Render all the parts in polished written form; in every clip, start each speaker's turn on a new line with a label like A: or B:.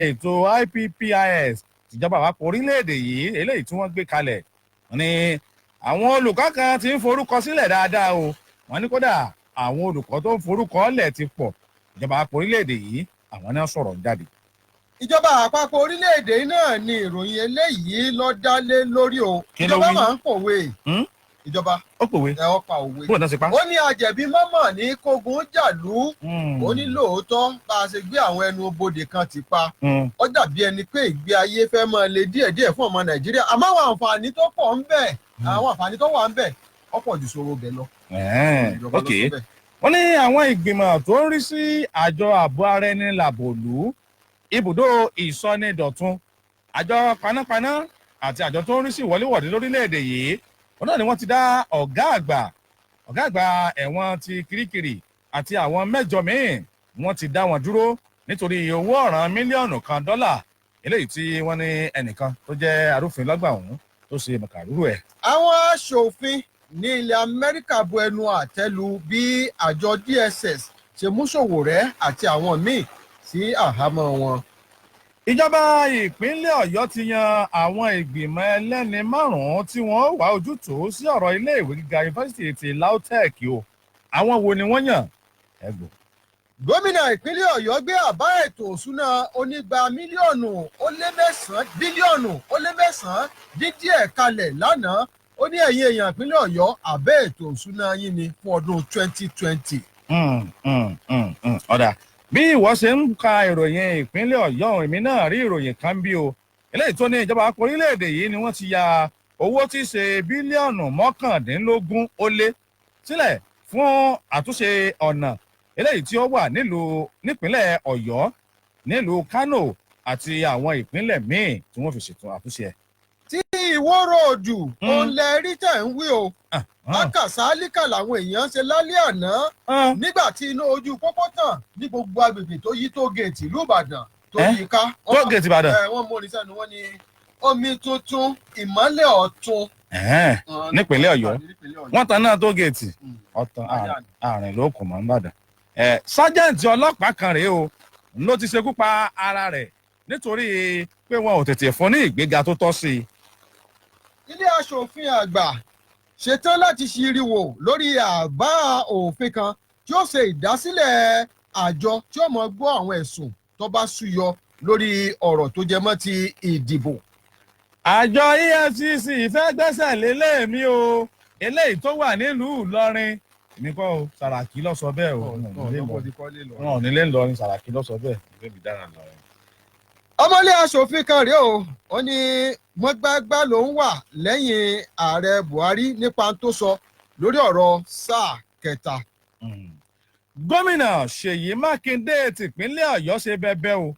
A: ètò IPPIS ìjọba àpapọ̀ orílẹ̀-èdè yìí eléyìí tí wọ́n gbé kalẹ̀ ni àwọn olùkọ́ kan ti ń forúkọ sílẹ̀ dáadáa o wọ́n ní kódà àwọn olùkọ́ tó ń forúkọ lẹ̀ ti pọ̀ ìjọba àpapọ̀ orílẹ̀-èdè yìí àwọn náà sọ̀rọ̀ jáde.
B: ìjọba àpapọ̀ orílẹ̀-èdè náà ni ìròyìn eléyìí ló dá lé lórí o. ìjọba máa ń pòwe. ìjọba
A: ó pòwe
B: ẹ ọ̀pá òwe.
A: bó o náà ṣe pa.
B: ó ní àjẹ̀bí mọ́mọ́ ní kógun jàlú. ó ní lóòótọ́ bá a ṣe gbé àwọn ẹnu bodè kan ti pa. ó dàbí ẹni pé ìgbé ayé fẹ́ máa le díẹ̀díẹ̀ fún ọmọ nàìjíríà àmọ́ àwọn àǹfààní tó pọ̀ ń bẹ àwọn àǹfààní tó wà ń bẹ ọ̀pọ̀ jù sọ̀rọ̀ bẹ̀ lọ.
A: ok wọ́n ní àwọn ìgbìmọ̀ tó ń rí sí àjọ ààbò ara ẹni làbòlú ibùdó ìsọnidọ̀tun àjọ panápaná àti àjọ tó ń rí sí ìwọléwọ̀de lórílẹ̀‐èdè yìí wọn náà ni wọ́n ti dá ọ̀gá àgbà ẹ̀wọ̀n ti Kirikiri àti àwọn 8 míì wọ́n ti dá wọn dúró nítorí owó ọ̀ràn mílíọ̀nù kan dọ́là eléyìí tí wọ́n ní ẹnìkan tó jẹ́ arúfin lọ́gbà ọ̀hún tó ṣe mọ̀kàrúrú ẹ̀.
B: àwọn aṣòfin ní ilẹ̀ Amẹ́ríkà bu ẹnu àtẹ́ lu bí àjọ DSS ṣe mú Sowore àti àwọn míì sí àhámọ́ wọn.
A: ìjọba ìpínlẹ̀ Ọ̀yọ́ ti yan àwọn ìgbìmọ̀ ẹlẹ́ni 5 tí wọ́n wá ojútùú sí ọ̀rọ̀ iléèwé gíga yunifásitì ti LAUTECH o àwọn wo ni wọ́n yàn ẹ gbọ́.
B: gómìnà ìpínlẹ̀ Ọ̀yọ́ gbé àbá ètò òṣùná onígba bílíọ̀nù ó lé mẹ́sàn-án dín díẹ̀ kalẹ̀ lánàá ó ní ẹ̀yin èèyàn ìpínlẹ̀ Ọ̀yọ́ àbẹ́ ètò òṣùná yín ni fún ọdún 2020.
A: ọ̀dà bí ìwọ ṣe ń ka ìròyìn ìpínlẹ̀ Ọ̀yọ́ èmi náà rí ìròyìn kan bí o eléyìí tó ní ìjọba orílẹ̀-èdè yìí ni wọ́n ti ya owó tí í ṣe bílíọ̀nù 19 ó lé sílẹ̀ fún àtúnṣe ọ̀nà eléyìí tí ó wà nípínlẹ̀ Ọ̀yọ́ nílùú Kánò àti àwọn ìpínlẹ̀ míì tí wọ́n fi ṣètò àtúnṣe ẹ̀.
B: tí Ìwó ròdù òun lẹ rí tẹ̀ ń wí o lákàsálíkà làwọn èèyàn ṣe lálẹ́ àná nígbà tí iná ojú pópó tàn ní gbogbo agbègbè tó yí tó géètì ìlú Ìbàdàn tó yí ká.
A: tó géètì Ìbàdàn.
B: wọ́n mú orin sẹ́nu wọ́n ní omi tuntun ìmọ́lẹ̀ ọ̀tun.
A: nípínlẹ̀ Ọ̀yọ́ wọ́n tan náà tó géètì ọ̀tàn àárín ló kù mọ́ Ìbàdàn. sájẹ́ǹtì ọlọ́pàá kan rèé o ló ti ṣekú pa ara rẹ̀ nítorí pé wọn ò tètè fún ní ìgbéga tó tọ́ sí i.
B: ilé aṣòfin àgbà ṣetán láti ṣíríwò lórí àbá òfin kan tí ó ṣe ìdásílẹ̀ àjọ tí ó mọ gbọ́ àwọn ẹ̀sùn tó bá súyọ lórí ọ̀rọ̀ tó jẹ mọ́ ti ìdìbò.
A: àjọ EFCC fẹ́ gbẹ́sẹ̀ lélẹ̀ mi o eléyìí tó wà nílùú Ìlọrin èmi kọ́ o Sàràkí ló sọ bẹ́ẹ̀ o wọn ò nílé Ìlọrin Sàràkí ló sọ bẹ́ẹ̀ ìgbébí dára lọ́rọ̀.
B: ọmọlé aṣòfin kan rèé o ó ní mọ́gbágbá ló ń wà lẹ́yìn ààrẹ Buhari nípa tó sọ lórí ọ̀rọ̀ sáà kẹta.
A: gómìnà Ṣèyí Mákindé tìpínlẹ̀ Ọ̀yọ́ ṣe bẹbẹ o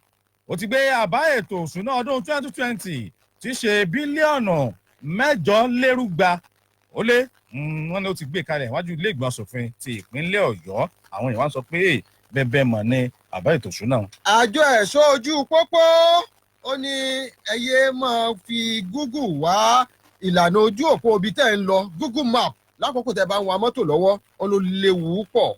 A: ó ti gbé àbá ètò òṣùná ọdún 2020 tí í ṣe bílíọ̀nù 8 ó lé wọn ni ó ti gbé kalẹ̀ wájú ilé ìgbìmọ̀ aṣòfin ti ìpínlẹ̀ Ọ̀yọ́ àwọn èèyàn wá sọ pé bẹbẹ mọ̀ ní àbá ètò òṣùná.
B: àjọ ẹ̀ṣọ́ ojú pópó ó ní ẹyẹ máa fi Google wá ìlànà ojú òpó ibi tẹ́ ń lọ Google Map lákòókò tẹ́ bá ń wa mọ́tò lọ́wọ́ ó ló léwu pọ̀.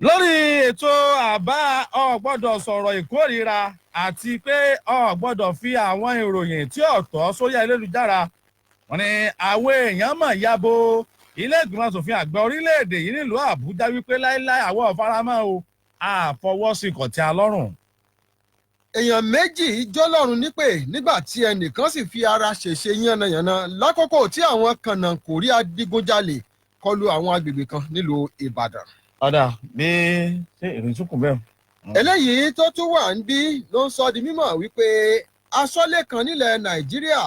A: lórí ètò àbá ò gbọ́dọ̀ sọ̀rọ̀ ìkórìíra àti pé ò gbọ́dọ̀ fi àwọn ìròyìn tí ò tọ́ sórí ayélujára wọ́n ní àwọn èèyàn mọ̀ yabo ilé ìgbìmọ̀ aṣòfin àgbà orílẹ̀-èdè yìí nílùú Àbújá wípé láíláí àwọn ọ̀faramọ́ o àfọwọ́sí kọ̀tí alọ́rùn.
B: èèyàn méjì jọlọ́run nípè nígbà tí ẹnìkan sì fi ara ṣèṣe yánnayànna lákòókò tí àwọn kànáńkórí adigunjalè kọlu àwọn agbègbè kan nílùú Ìbàdàn.
A: ọ̀dà bí ṣé ìrìn tún kù bẹ́ẹ̀.
B: eléyìí tó tún wà ń bí ló ń sọ di mímọ̀ wípé aṣọ́lé kan nílẹ̀ Nàìjíríà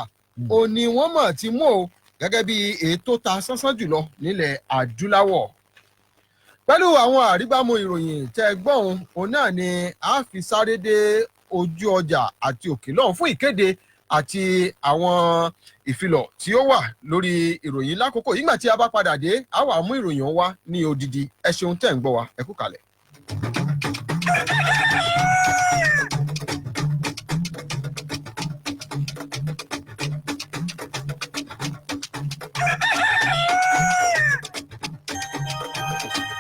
B: ò ní wọ́n mọ̀ ti mú o gẹ́gẹ́ bí ètò ta sánsán jùlọ nílẹ̀ Adúláwọ̀. pẹ̀lú àwọn àrígbámu ìròyìn tẹ́ gbọ́n òun náà ni a fi sáré dé ojú ọjà àti òkè lọ́hùn fún ìkéde àti àwọn ìfilọ̀ tí ó wà lórí ìròyìn lákòókò yìí. nígbà tí a bá padà dé a wá mú ìròyìn wá ní odidi. ẹ ṣeun tẹ́ ń gbọ́ wa ẹ kú kalẹ̀.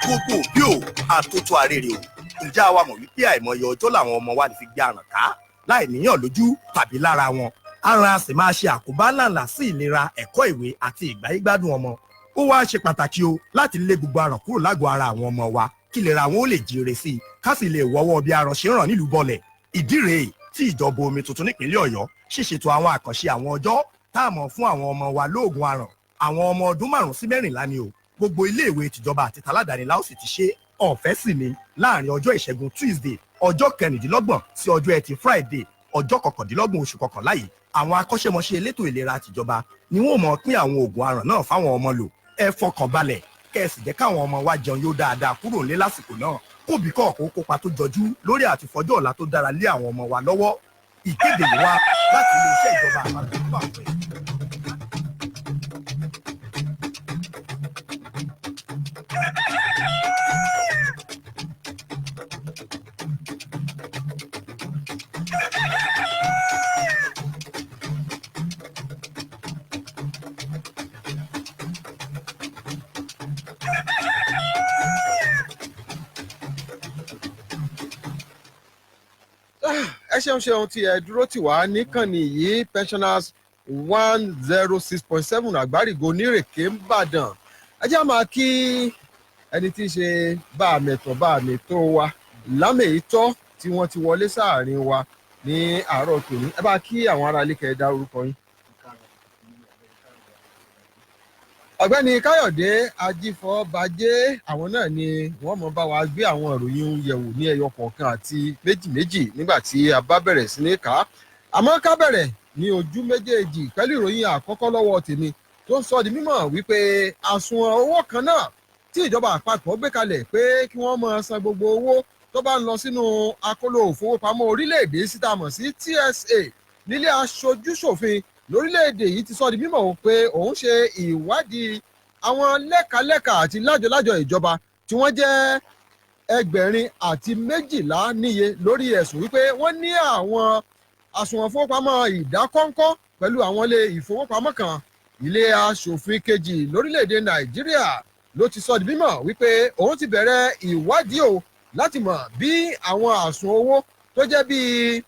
C: gbogbo òbí o àtòtò àrèrè o ǹjẹ́ àwa mọ̀ wípé àìmọye ọjọ́ làwọn ọmọ wa lè fi gbé àràn ká
D: láì níyàn lójú tàbí lára wọn. Àrùn a sì máa ṣe àkóbá ńláńlá sí ìlera ẹ̀kọ́ ìwé àti ìgbáyégbádùn ọmọ. Ó wá ṣe pàtàkì o láti lé gbogbo àrùn kúrò lágọ̀ọ́ ara àwọn ọmọ wa kí ìlera wọn ó lè jíire sí i ká sì lè wọ́wọ́ bí aràn ṣe ń ràn nílùú bọ̀lẹ̀. Ìdí rèé tí ìjọba omi tuntun nípínlẹ̀ Ọ̀yọ́ ṣèṣètò àwọn àkànṣe àwọn ọjọ́ táàmọ̀ fún àwọn ọmọ wa lóògùn àràn. Àwọn ọmọ ọdún 5 sí 14 ni o. Gbogbo iléèwé tìjọba àti taládàáni la ó sì ti ṣe ọ̀fẹ́ sì ni láàrin ọjọ́ ìṣẹ́gun Tuesday ọjọ́ 26 sí ọjọ́ ẹtì Friday ọjọ́ 29 oṣù kọkànlá yìí. Àwọn akọ́ṣẹ́mọṣẹ́ elétò ìlera tìjọba ni wọ́n mọ̀ pín àwọn oògùn àràn náà fáwọn ọmọ lò. Ẹ fọkàn balẹ̀ kẹ́ẹ̀sì jẹ́ káwọn ọmọ wa jẹun yóò dáadáa kúrò nílé lásìkò náà. Kóbi kọ́ọ̀kọ́ kópa tó jọjú lórí àtifọjọ́ ọ̀la tó dára lé àwọn ọmọ wa lọ́wọ́. Ìkéde yìí wá láti ilé-iṣẹ́ ìjọba àpapọ̀ àpẹ.
B: ẹ ṣeun tí ẹ dúró tì wá níkànnì yìí pensioners 106.7 àgbárígo nírèké ńbàdàn. ẹ jẹ́ máa kí ẹni tí í ṣe bá àmì tó wa lámèyítọ́ tí wọ́n ti wọlé sáàrin wa ní àárọ̀ tòní. ẹ bá kí àwọn ará ilé kẹ́ dá orúkọ yín. ọ̀gbẹ́ni Káyọ̀dé Ajífọ́bajé àwọn náà ni wọ́n mọ̀ bá wa gbé àwọn ìròyìn yẹ̀wò ní ẹyọ kọ̀ọ̀kan àti méjì nígbà tí a bá bẹ̀rẹ̀ sí ní kà á. àmọ́ ká bẹ̀rẹ̀ ní ojú méjèèjì pẹ̀lú ìròyìn àkọ́kọ́ lọ́wọ́ tèmi tó ń sọ di mímọ̀ wípé àsùnwọ̀n owó kan náà tí ìjọba àpapọ̀ gbé kalẹ̀ pé kí wọ́n máa san gbogbo owó tó bá ń lọ sínú akóló òfowópamọ́ orílẹ̀-èdè síta mọ̀ sí TSA nílé aṣojú-ṣòfin lórílẹ̀‐èdè yìí ti sọ di mímọ̀ pé òun ṣe ìwádìí àwọn lẹ́ka-lẹ́ka àti lájọ-lájọ ìjọba tí wọ́n jẹ́ 12 níye lórí ẹ̀sùn wípé wọ́n ní àwọn àsùnwọ̀n fowópamọ́ ìdákọ́ńkọ́ pẹ̀lú àwọn ilé ìfowópamọ́ kan. Ilé aṣòfin kejì lórílẹ̀‐èdè Nàìjíríà ló ti sọ di mímọ̀ wípé òun ti bẹ̀rẹ̀ ìwádìí o láti mọ̀ bí àwọn àsùnwọ̀n owó tó jẹ́ bíi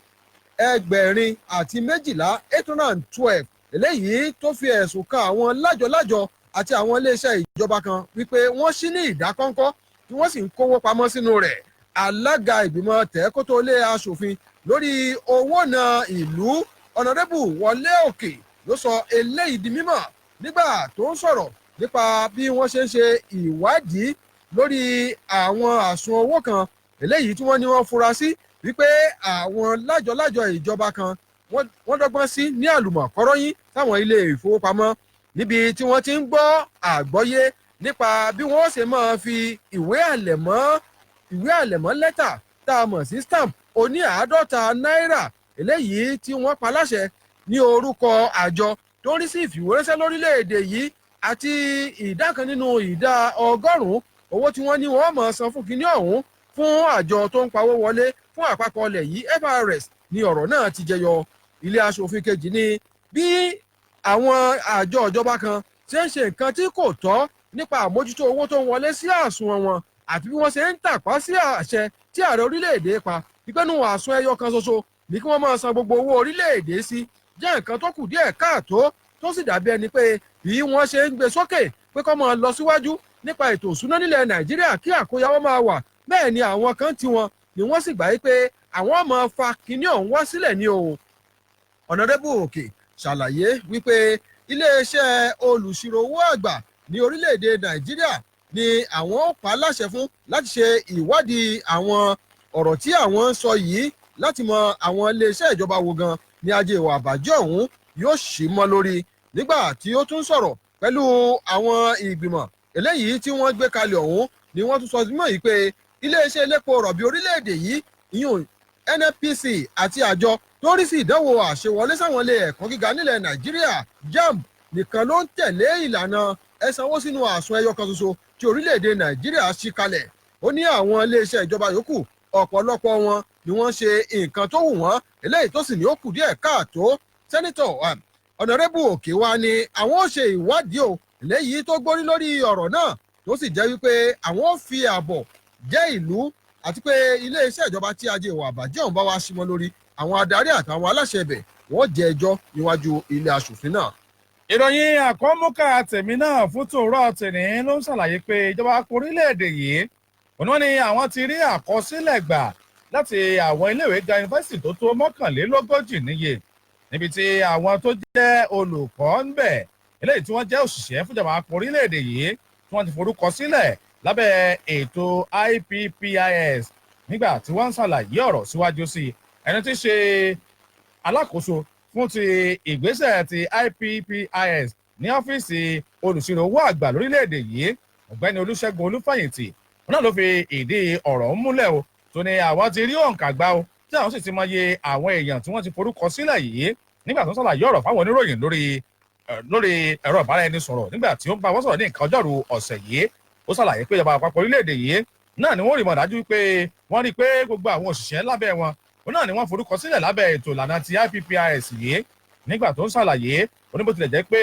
B: 12 812 eléyìí tó fi ẹ̀sùn kan àwọn lájọ-lájọ àti àwọn iléeṣẹ́ ìjọba kan wípé wọ́n ṣí ní ìdákọ́ńkọ́ tí wọ́n sì ń kówó pamọ́ sínú rẹ̀. Alága ìgbìmọ̀ tẹ̀ẹ́kótó ilé aṣòfin lórí owó náà ìlú ọ̀nàdẹ́bù Wọlé Òkè ló sọ eléyìí di mímọ̀ nígbà tó ń sọ̀rọ̀ nípa bí wọ́n ṣe ń ṣe ìwádìí lórí àwọn àsùnwọ̀n owó kan eléyìí tí wọ́n ní wọ́n fura sí wípé àwọn lájọ-lájọ ìjọba kan wọ́n dọ́gbọ́n sí ní àlùmọ̀kọ́rọ́yìn táwọn ilé ìfowópamọ́ níbi tí wọ́n ti ń gbọ́ àgbọ́yé nípa bí wọ́n ṣe máa fi ìwé àlẹ̀mọ́ lẹ́tà tá a mọ̀ sí stamp oní $50 eléyìí tí wọ́n pa láṣẹ ní orúkọ àjọ tó ń rí sí ìfìwéránṣẹ́ lórílẹ̀‐èdè yìí àti ìdá kan nínú ìdá 100 owó tí wọ́n ní wọ́n máa san fún kinní ọ̀hún fún àjọ tó ń pawó wọlé fún àpapọ̀ ilẹ̀ yìí FRS ni ọ̀rọ̀ náà ti jẹyọ. Ilé aṣòfin kejì ní bí àwọn àjọ ìjọba kan ṣe ń ṣe nǹkan tí kò tọ́ nípa àmójútó owó tó ń wọlé sí àsùnwọ̀n wọn àti bí wọ́n ṣe ń tàpá sí àṣẹ tí ààrẹ orílẹ̀-èdè pa ìpẹ́nu àsùn ẹyọ kan ṣoṣo ní kí wọ́n máa san gbogbo owó orílẹ̀-èdè sí jẹ́ nǹkan tó kù díẹ̀ káàtó tó sì dàbí ẹni pé bí wọ́n ṣe ń gbé sókè pé kó máa lọ síwájú nípa ètò òṣùná nílẹ̀ Nàìjíríà kí àkóyawọ́ máa wà bẹ́ẹ̀ ni àwọn kan tiwọn ni wọ́n sì gbà pé àwọn máa fa kinní ọ̀hún wá sílẹ̀ ní o. Ọ̀nàdẹ́bù Òkè ṣàlàyé wípé iléeṣẹ́ olùṣirò owó àgbà ní orílẹ̀-èdè Nàìjíríà ni àwọn ó pa láṣẹ fún láti ṣe ìwádìí àwọn ọ̀rọ̀ tí àwọn ń sọ yìí láti mọ àwọn iléeṣẹ́ ìjọba wo gan ni ajé ìwà àbàjẹ́ ọ̀hún yóò ṣì mọ́ lórí. Nígbà tí ó tún sọ̀rọ̀ pẹ̀lú àwọn ìgbìmọ̀ eléyìí tí wọ́n gbé kalẹ̀ ọ̀hún ni wọ́n tún sọ símọ́ yìí pé iléeṣẹ́ elépo rọ̀bì orílẹ̀-èdè yìí ìyún NNPC àti àjọ tó rí sí ìdánwò àṣewọlé sáwọn ilé ẹ̀kọ́ gíga nílẹ̀ Nàìjíríà JAMB nìkan ló ń tẹ̀lé ìlànà ẹ sanwó sínú àsùn ẹyọ kan ṣoṣo tí orílẹ̀-èdè Nàìjíríà ṣí kalẹ̀. Ó ní àwọn iléeṣẹ́ ìjọba yòókù ọ̀pọ̀lọpọ̀ wọn ni wọ́n ṣe nǹkan tó wù wọ́n eléyìí tó sì ní ó kù díẹ̀ káàtó. Sẹ́nitọ̀ Ọ̀nàrẹ́bù Òkè wa ni àwọn ó ṣe ìwádìí o eléyìí tó gbórí lórí ọ̀rọ̀ náà tó sì jẹ́ wípé àwọn ó fi ààbọ̀ jẹ́ ìlú àti pé iléeṣẹ́ ìjọba tí ajé ìwà àbàjẹ́ ọ̀hún bá wá símọ́ lórí àwọn adarí àtàwọn aláṣẹ ibẹ̀ wọ́n jẹ ẹjọ́ níwájú ilé aṣòfin náà.
A: ìròyìn àkọ́múkà tèmi náà fún tòórọ́ tèmi ló ń ṣàlàyé pé ìjọba orílẹ̀-èdè yìí òun ni àwọn ti rí àkọsílẹ̀ gbà láti àwọn iléèwé ga yunifásitì tó tó 31 níye níbi tí àwọn tó jẹ́ olùkọ́ ń bẹ̀ eléyìí tí wọ́n jẹ́ òṣìṣẹ́ fúnjọba orílẹ̀-èdè yìí tí wọ́n ti forúkọ sílẹ̀ lábẹ́ ètò IPPIS nígbà tí wọ́n ń ṣàlàyé ọ̀rọ̀ síwájú sí ẹni tí í ṣe alákòóso fún ti ìgbésẹ̀ ti IPPIS ní ọ́fíìsì olùṣirò owó àgbà lórílẹ̀‐èdè yìí ọ̀gbẹ́ni olúṣẹ́gun olúfàyètì náà ló fi ìdí ọ̀rọ̀ ń múlẹ̀ o tó ní àwọn ti rí òǹkà gbá o tí àwọn sì ti mọye àwọn èèyàn tí wọ́n ti forúkọ sílẹ̀ yìí nígbà tó ń ṣàlàyé ọ̀rọ̀ fáwọn oníròyìn lórí ẹ̀rọ ìbáraẹnisọ̀rọ̀ nígbà tí ó ń bá wọn sọ̀rọ̀ ní nǹkan ọjọ́rú ọ̀sẹ̀ yìí ó ṣàlàyé pé ìjọba àpapọ̀ orílẹ̀-èdè yìí náà ni wọ́n rí mọ̀ dájú pé wọ́n rí i pé gbogbo àwọn òṣìṣẹ́ lábẹ́ wọn náà ni wọ́n forúkọ sílẹ̀ lábẹ́ ètò ìlànà ti IPPIS yìí nígbà tó ń ṣàlàyé oníbó tilẹ̀ jẹ́ pé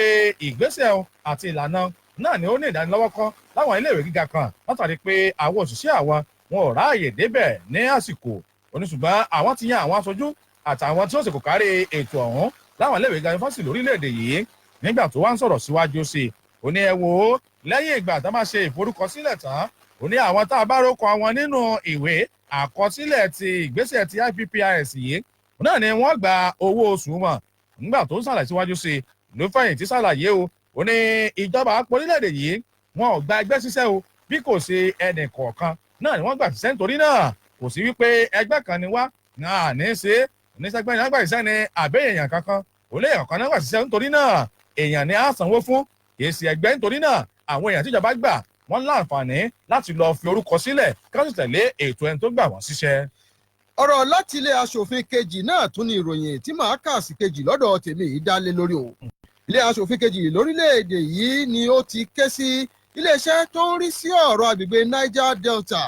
A: ìgbésẹ̀ àti ìlànà náà ni ó ní ìdánilọ́wọ́kọ́ láwọn iléèwé gíga kan látàrí pé àwọn òṣìṣẹ́ àwọn wọn ò ráàyè débẹ̀ ní àsìkò oníṣùgbọ́n àwọn ti yan àwọn aṣojú àtàwọn tí ó sì kò kárí ètò ọ̀hún láwọn iléèwé gíga yunifásitì lórílẹ̀‐èdè yìí nígbà tó wá ń sọ̀rọ̀ síwájú sí i ó ní ẹ wò ó lẹ́yìn ìgbà tá máa ṣe ìforúkọsílẹ̀ tán ó ní àwọn tá a bá rókọ àwọn nínú ìwé àkọsílẹ̀ ti ìgbésẹ̀ ti IPPIS yìí náà ni wọ́n gba owó oṣù wọn nígbà tó ń ṣàlàyé síwájú sí i ló fẹ̀yìn tí ṣàlàyé o ó ní ìjọba orílẹ̀-èdè yìí wọn ò gba ẹgbẹ́ ṣiṣẹ́ o bí kò ṣe ẹnì kọ̀ọ̀kan náà ni wọ́n gbà ṣiṣẹ́ nítorí náà kò sí wípé ẹgbẹ́ kan ni wá náà ní ṣe oníṣẹ́gbẹ́ ni wọ́n gbà ṣiṣẹ́ ni àbẹ́ èèyàn kankan ò lè èèyàn kan náà gbà ṣiṣẹ́ nítorí náà èèyàn ni á sanwó fún kì í ṣe ẹgbẹ́ nítorí náà àwọn èèyàn tíjọba gbà wọ́n láǹfààní láti lọ fi orúkọ sílẹ̀ kí wọ́n sì tẹ̀lé ètò ẹni tó gbà wọ́n síṣẹ́.
B: ọ̀rọ̀ láti ilé aṣòfin kejì náà tún ní ìròyìn tí màá kà sí kejì lọ́dọ̀ tèmi yìí dá lé lórí o. ilé aṣòfin kejì lórílẹ̀‐èdè yìí ni ó ti ké sí iléeṣẹ́ tó ń rí sí ọ̀rọ̀ agbègbè Niger Delta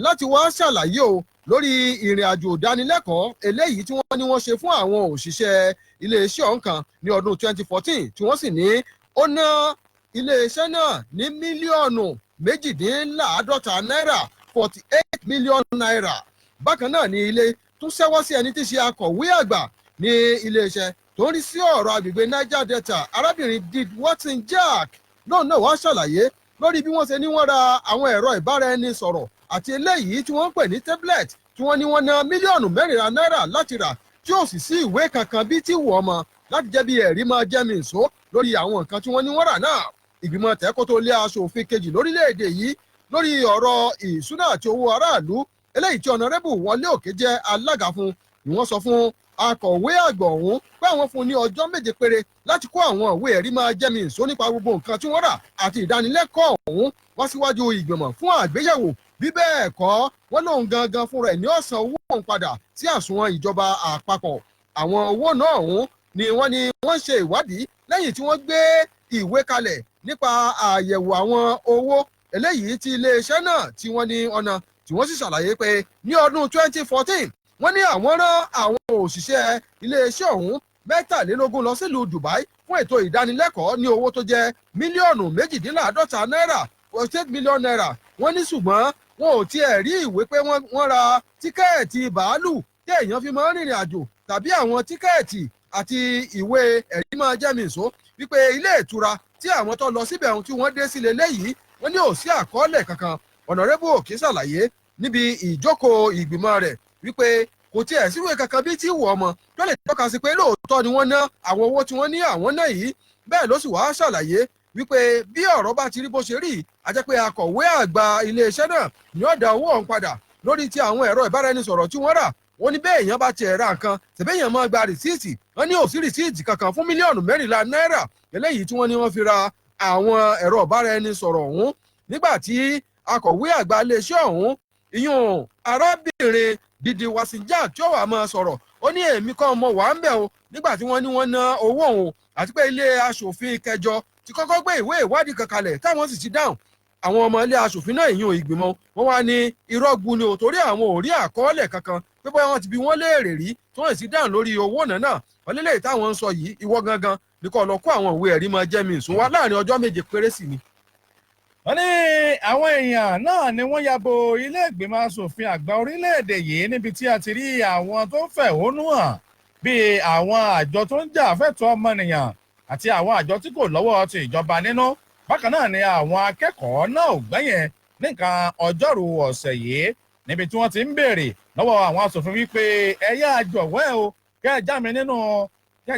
B: láti wá ṣàlàyé o lórí ìrìn àjò ìdánilẹ́kọ̀ọ́ eléyìí tí wọ́n ní wọ́n ṣe fún àwọn òṣìṣẹ́ iléeṣẹ́ ọ̀hún kan ní ọdún 2014 tí wọ́n sì ní ó ná iléeṣẹ́ náà ní mílíọ̀nù 52 náírà 48 mílíọ̀nù náírà. bákan náà ni ilé tún ṣẹ́wọ́ sí ẹni tí ṣe akọ̀wé àgbà ní iléeṣẹ́ tó ń rí sí ọ̀rọ̀ agbègbè Niger Delta arábìnrin Did Watson Jack lóun náà wá ṣàlàyé lórí bí wọ́n ṣe ní wọ́n ra àwọn ẹ̀rọ ìbáraẹnisọ̀rọ̀ àti eléyìí tí wọ́n ń pè ní tablet tí wọ́n ní wọ́n ná mílíọ̀nù 4 náírà láti rà tí ò sì sí ìwé kankan bí tí wọ́n mọ̀ láti jẹ́ bí ẹ̀rí máa jẹ́ mi ìṣó lórí àwọn nǹkan tí wọ́n ní wọ́n rà náà. ìgbìmọ̀ tẹ́kótó ilé aṣòfin kejì lórílẹ̀‐èdè yìí lórí ọ̀rọ̀ ìṣúná àti owó aráàlú eléyìí tí ọ̀nàrẹ́bù Wọlé Òkè jẹ́ alága fún ni wọ́n sọ fún akọ̀wé àgbà ọ̀hún pé àwọn fún ní ọjọ́ 7 péré láti kó àwọn ìwé ẹ̀rí máa jẹ́ mi ìṣó nípa gbogbo nǹkan tí wọ́n rà àti ìdánilẹ́kọ̀ọ́ ọ̀hún wá síwájú ìgbìmọ̀ fún àgbéyẹ̀wò bí bẹ́ẹ̀ kọ́ wọ́n lóun gangan fúnra ẹ̀ ní ọ̀sán owó òun padà sí àsùnwọ̀n ìjọba àpapọ̀. àwọn owó náà ọ̀hún ni wọ́n ṣe ìwádìí lẹ́yìn tí wọ́n gbé ìwé kalẹ̀ nípa àyẹ̀wò àwọn owó eléyìí tí iléeṣẹ́ náà tí wọ́n ní ọ̀nà tí wọ́n sì ṣàlàyé pé ní ọdún 2014 wọ́n ní àwọn rán àwọn òṣìṣẹ́ iléeṣẹ́ ọ̀hún 23 lọ sílùú Dubai fún ètò ìdánilẹ́kọ̀ọ́ ní owó tó jẹ́ mílíọ̀nù 52 náírà 48 mílíọ̀nù náírà. wọ́n ní ṣùgbọ́n wọn ò tiẹ̀ rí ìwé pé wọ́n ra tíkẹ́ẹ̀tì bàálù tí èèyàn fi máa ń rìnrìn àjò tàbí àwọn tíkẹ́ẹ̀tì àti ìwé ẹ̀rí máa jẹ́ mi ìṣó wípé ilé ìtura tí àwọn tó lọ síbẹ̀ ohun tí wọ́n dé sílé léyìí wọ́n ní ò sí àkọọ́lẹ̀ kankan. ọ̀nàrẹ́bù Òkè ṣàlàyé níbi ìjókòó ìgbìmọ̀ rẹ̀ wípé kò tiẹ̀ síwèé kankan bí tí wù ọmọ tó lè tọ́ka sí pé lóòótọ́ ni wọ́n ná àwọn owó tí wọ́n ní àwọn náà yìí. bẹ́ẹ̀ ló sì wá ṣàlàyé wípé bí ọ̀rọ̀ bá ti rí bó ṣe rí a jẹ́ pé akọ̀wé àgbà iléeṣẹ́ náà ni ó dá owó ọ̀hún padà lórí ti àwọn ẹ̀rọ ìbáraẹnisọ̀rọ̀ tí wọ́n rà. wọ́n ní bẹ́ẹ̀ èèyàn bá tiẹ̀ ra nǹkan tẹ̀bẹ́yàn máa gba rìsíìtì wọ́n ní ò sí rìsíìtì kankan fún mílíọ̀nù 4 náírà eléyìí tí wọ́n ní wọ́n fi ra àwọn ẹ̀rọ ìbáraẹnisọ̀rọ̀ ọ̀hún. nígbà tí akọ̀wé àgbà iléeṣẹ́ ọ̀hún ìyún arábìnrin Didi Watson Jack tí ó wà máa sọ̀rọ̀ ó ní èmi kọ́ ọmọ wà ń bẹ̀ o nígbà tí wọ́n ní wọ́n ná owó òun àti pé ilé aṣòfin kẹjọ ti kọ́kọ́ gbé ìwé ìwádìí kan kalẹ̀ táwọn sì ti dáhùn. àwọn ọmọ ilé aṣòfin náà ìyún ìgbìmọ̀ wọn wá ní irọ́ gbu ni ò torí àwọn ò rí àkọọ́lẹ̀ kankan pé bóyá wọ́n ti bi wọ́n léèrè rí tí wọ́n sì dáhùn lórí owó náà wọ́n lélẹ́yìí táwọn ń sọ yìí ìwọ gangan ní kó lọ kó àwọn ìwé ẹ̀rí máa jẹ́ mi ìsún wá láàrin ọjọ́ 7 péré sí ni.
A: wọ́n ní àwọn èèyàn náà ni wọ́n ya bo ilé ìgbìmọ̀ asòfin àgbà orílẹ̀-èdè yìí níbi tí a ti rí àwọn tó ń fẹ̀hónú hàn bíi àwọn àjọ tó ń jà fẹ́tọ̀ọ́ ọmọnìyàn àti àwọn àjọ tí kò lọ́wọ́ ti ìjọba nínú. Bákan náà ni àwọn akẹ́kọ̀ọ́ náà ò gbẹ́yìn nìkan ọjọ́rú ọ̀sẹ̀ yìí níbi tí wọ́n ti ń béèrè lọ́wọ́ àwọn asòfin wípé ẹ̀yà àjọ̀wọ́ ẹ̀ o kẹ́ ẹ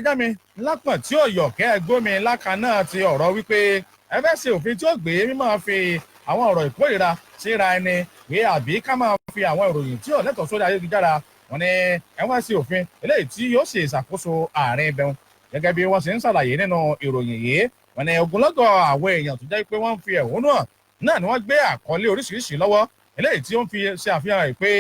A: já mi lápọ̀n tí ò yọ̀ kẹ́ ẹ gbómi lákan náà ti ọ̀rọ̀ wípé ẹ fẹ́ ṣe òfin tí ó gbé mímọ́ fi àwọn ọ̀rọ̀ ìkórìíra síra ẹni wí àbí ká máa fi àwọn ìròyìn tí ò lẹ́tọ̀ọ́ sórí ayélujára. Wọ́n ní ẹ wá sí òfin eléyìí tí yóò ṣe ìṣàkóso àárín ibẹ̀hún gẹ́gẹ́ bí wọ́n ṣe ń ṣàlàyé nínú ìròyìn yìí. Wọ́n ní ogunlọ́gọ̀ àwọn èèyàn tó jẹ́ pé wọ́n ń fi ẹ̀hónú hàn náà ni wọ́n gbé àkọlé oríṣiríṣi lọ́wọ́ eléyìí tí ó ń fi ṣe àfihàn rẹ̀ pé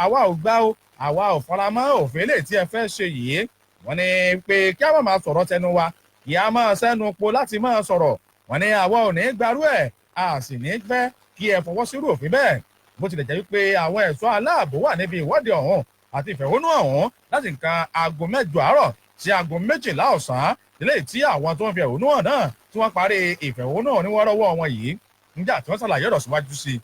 A: àwa ò gbà ó àwa ò faramọ́ òfin eléyìí tí ẹ fẹ́ ṣe yìí. Wọ́n ní pé kí a máa sọ̀rọ̀ tẹnu wa kí a máa sẹ́nu po láti máa sọ̀rọ̀. Wọ́n ní àwa ò ní gbarú ẹ̀ a sì ní fẹ́ kí ẹ fọwọ́ sírú òfin bẹ́ẹ̀ bó tilẹ̀ jẹ́ wípé àwọn ẹ̀ṣọ́ aláàbò wà níbi ìwọ́de ọ̀hún àti ìfẹ̀hónú ọ̀hún láti nǹkan aago 8 àárọ̀ sí aago 12 ọ̀sán eléyìí tí àwọn tó ń fi ẹ̀hónú hàn náà tí wọ́n parí ìfẹ̀hónú hàn ní wọ́ọ́rọ́wọ́ wọn yìí nígbà tí wọ́n ṣàlàyé ọ̀rọ̀ síwájú sí i.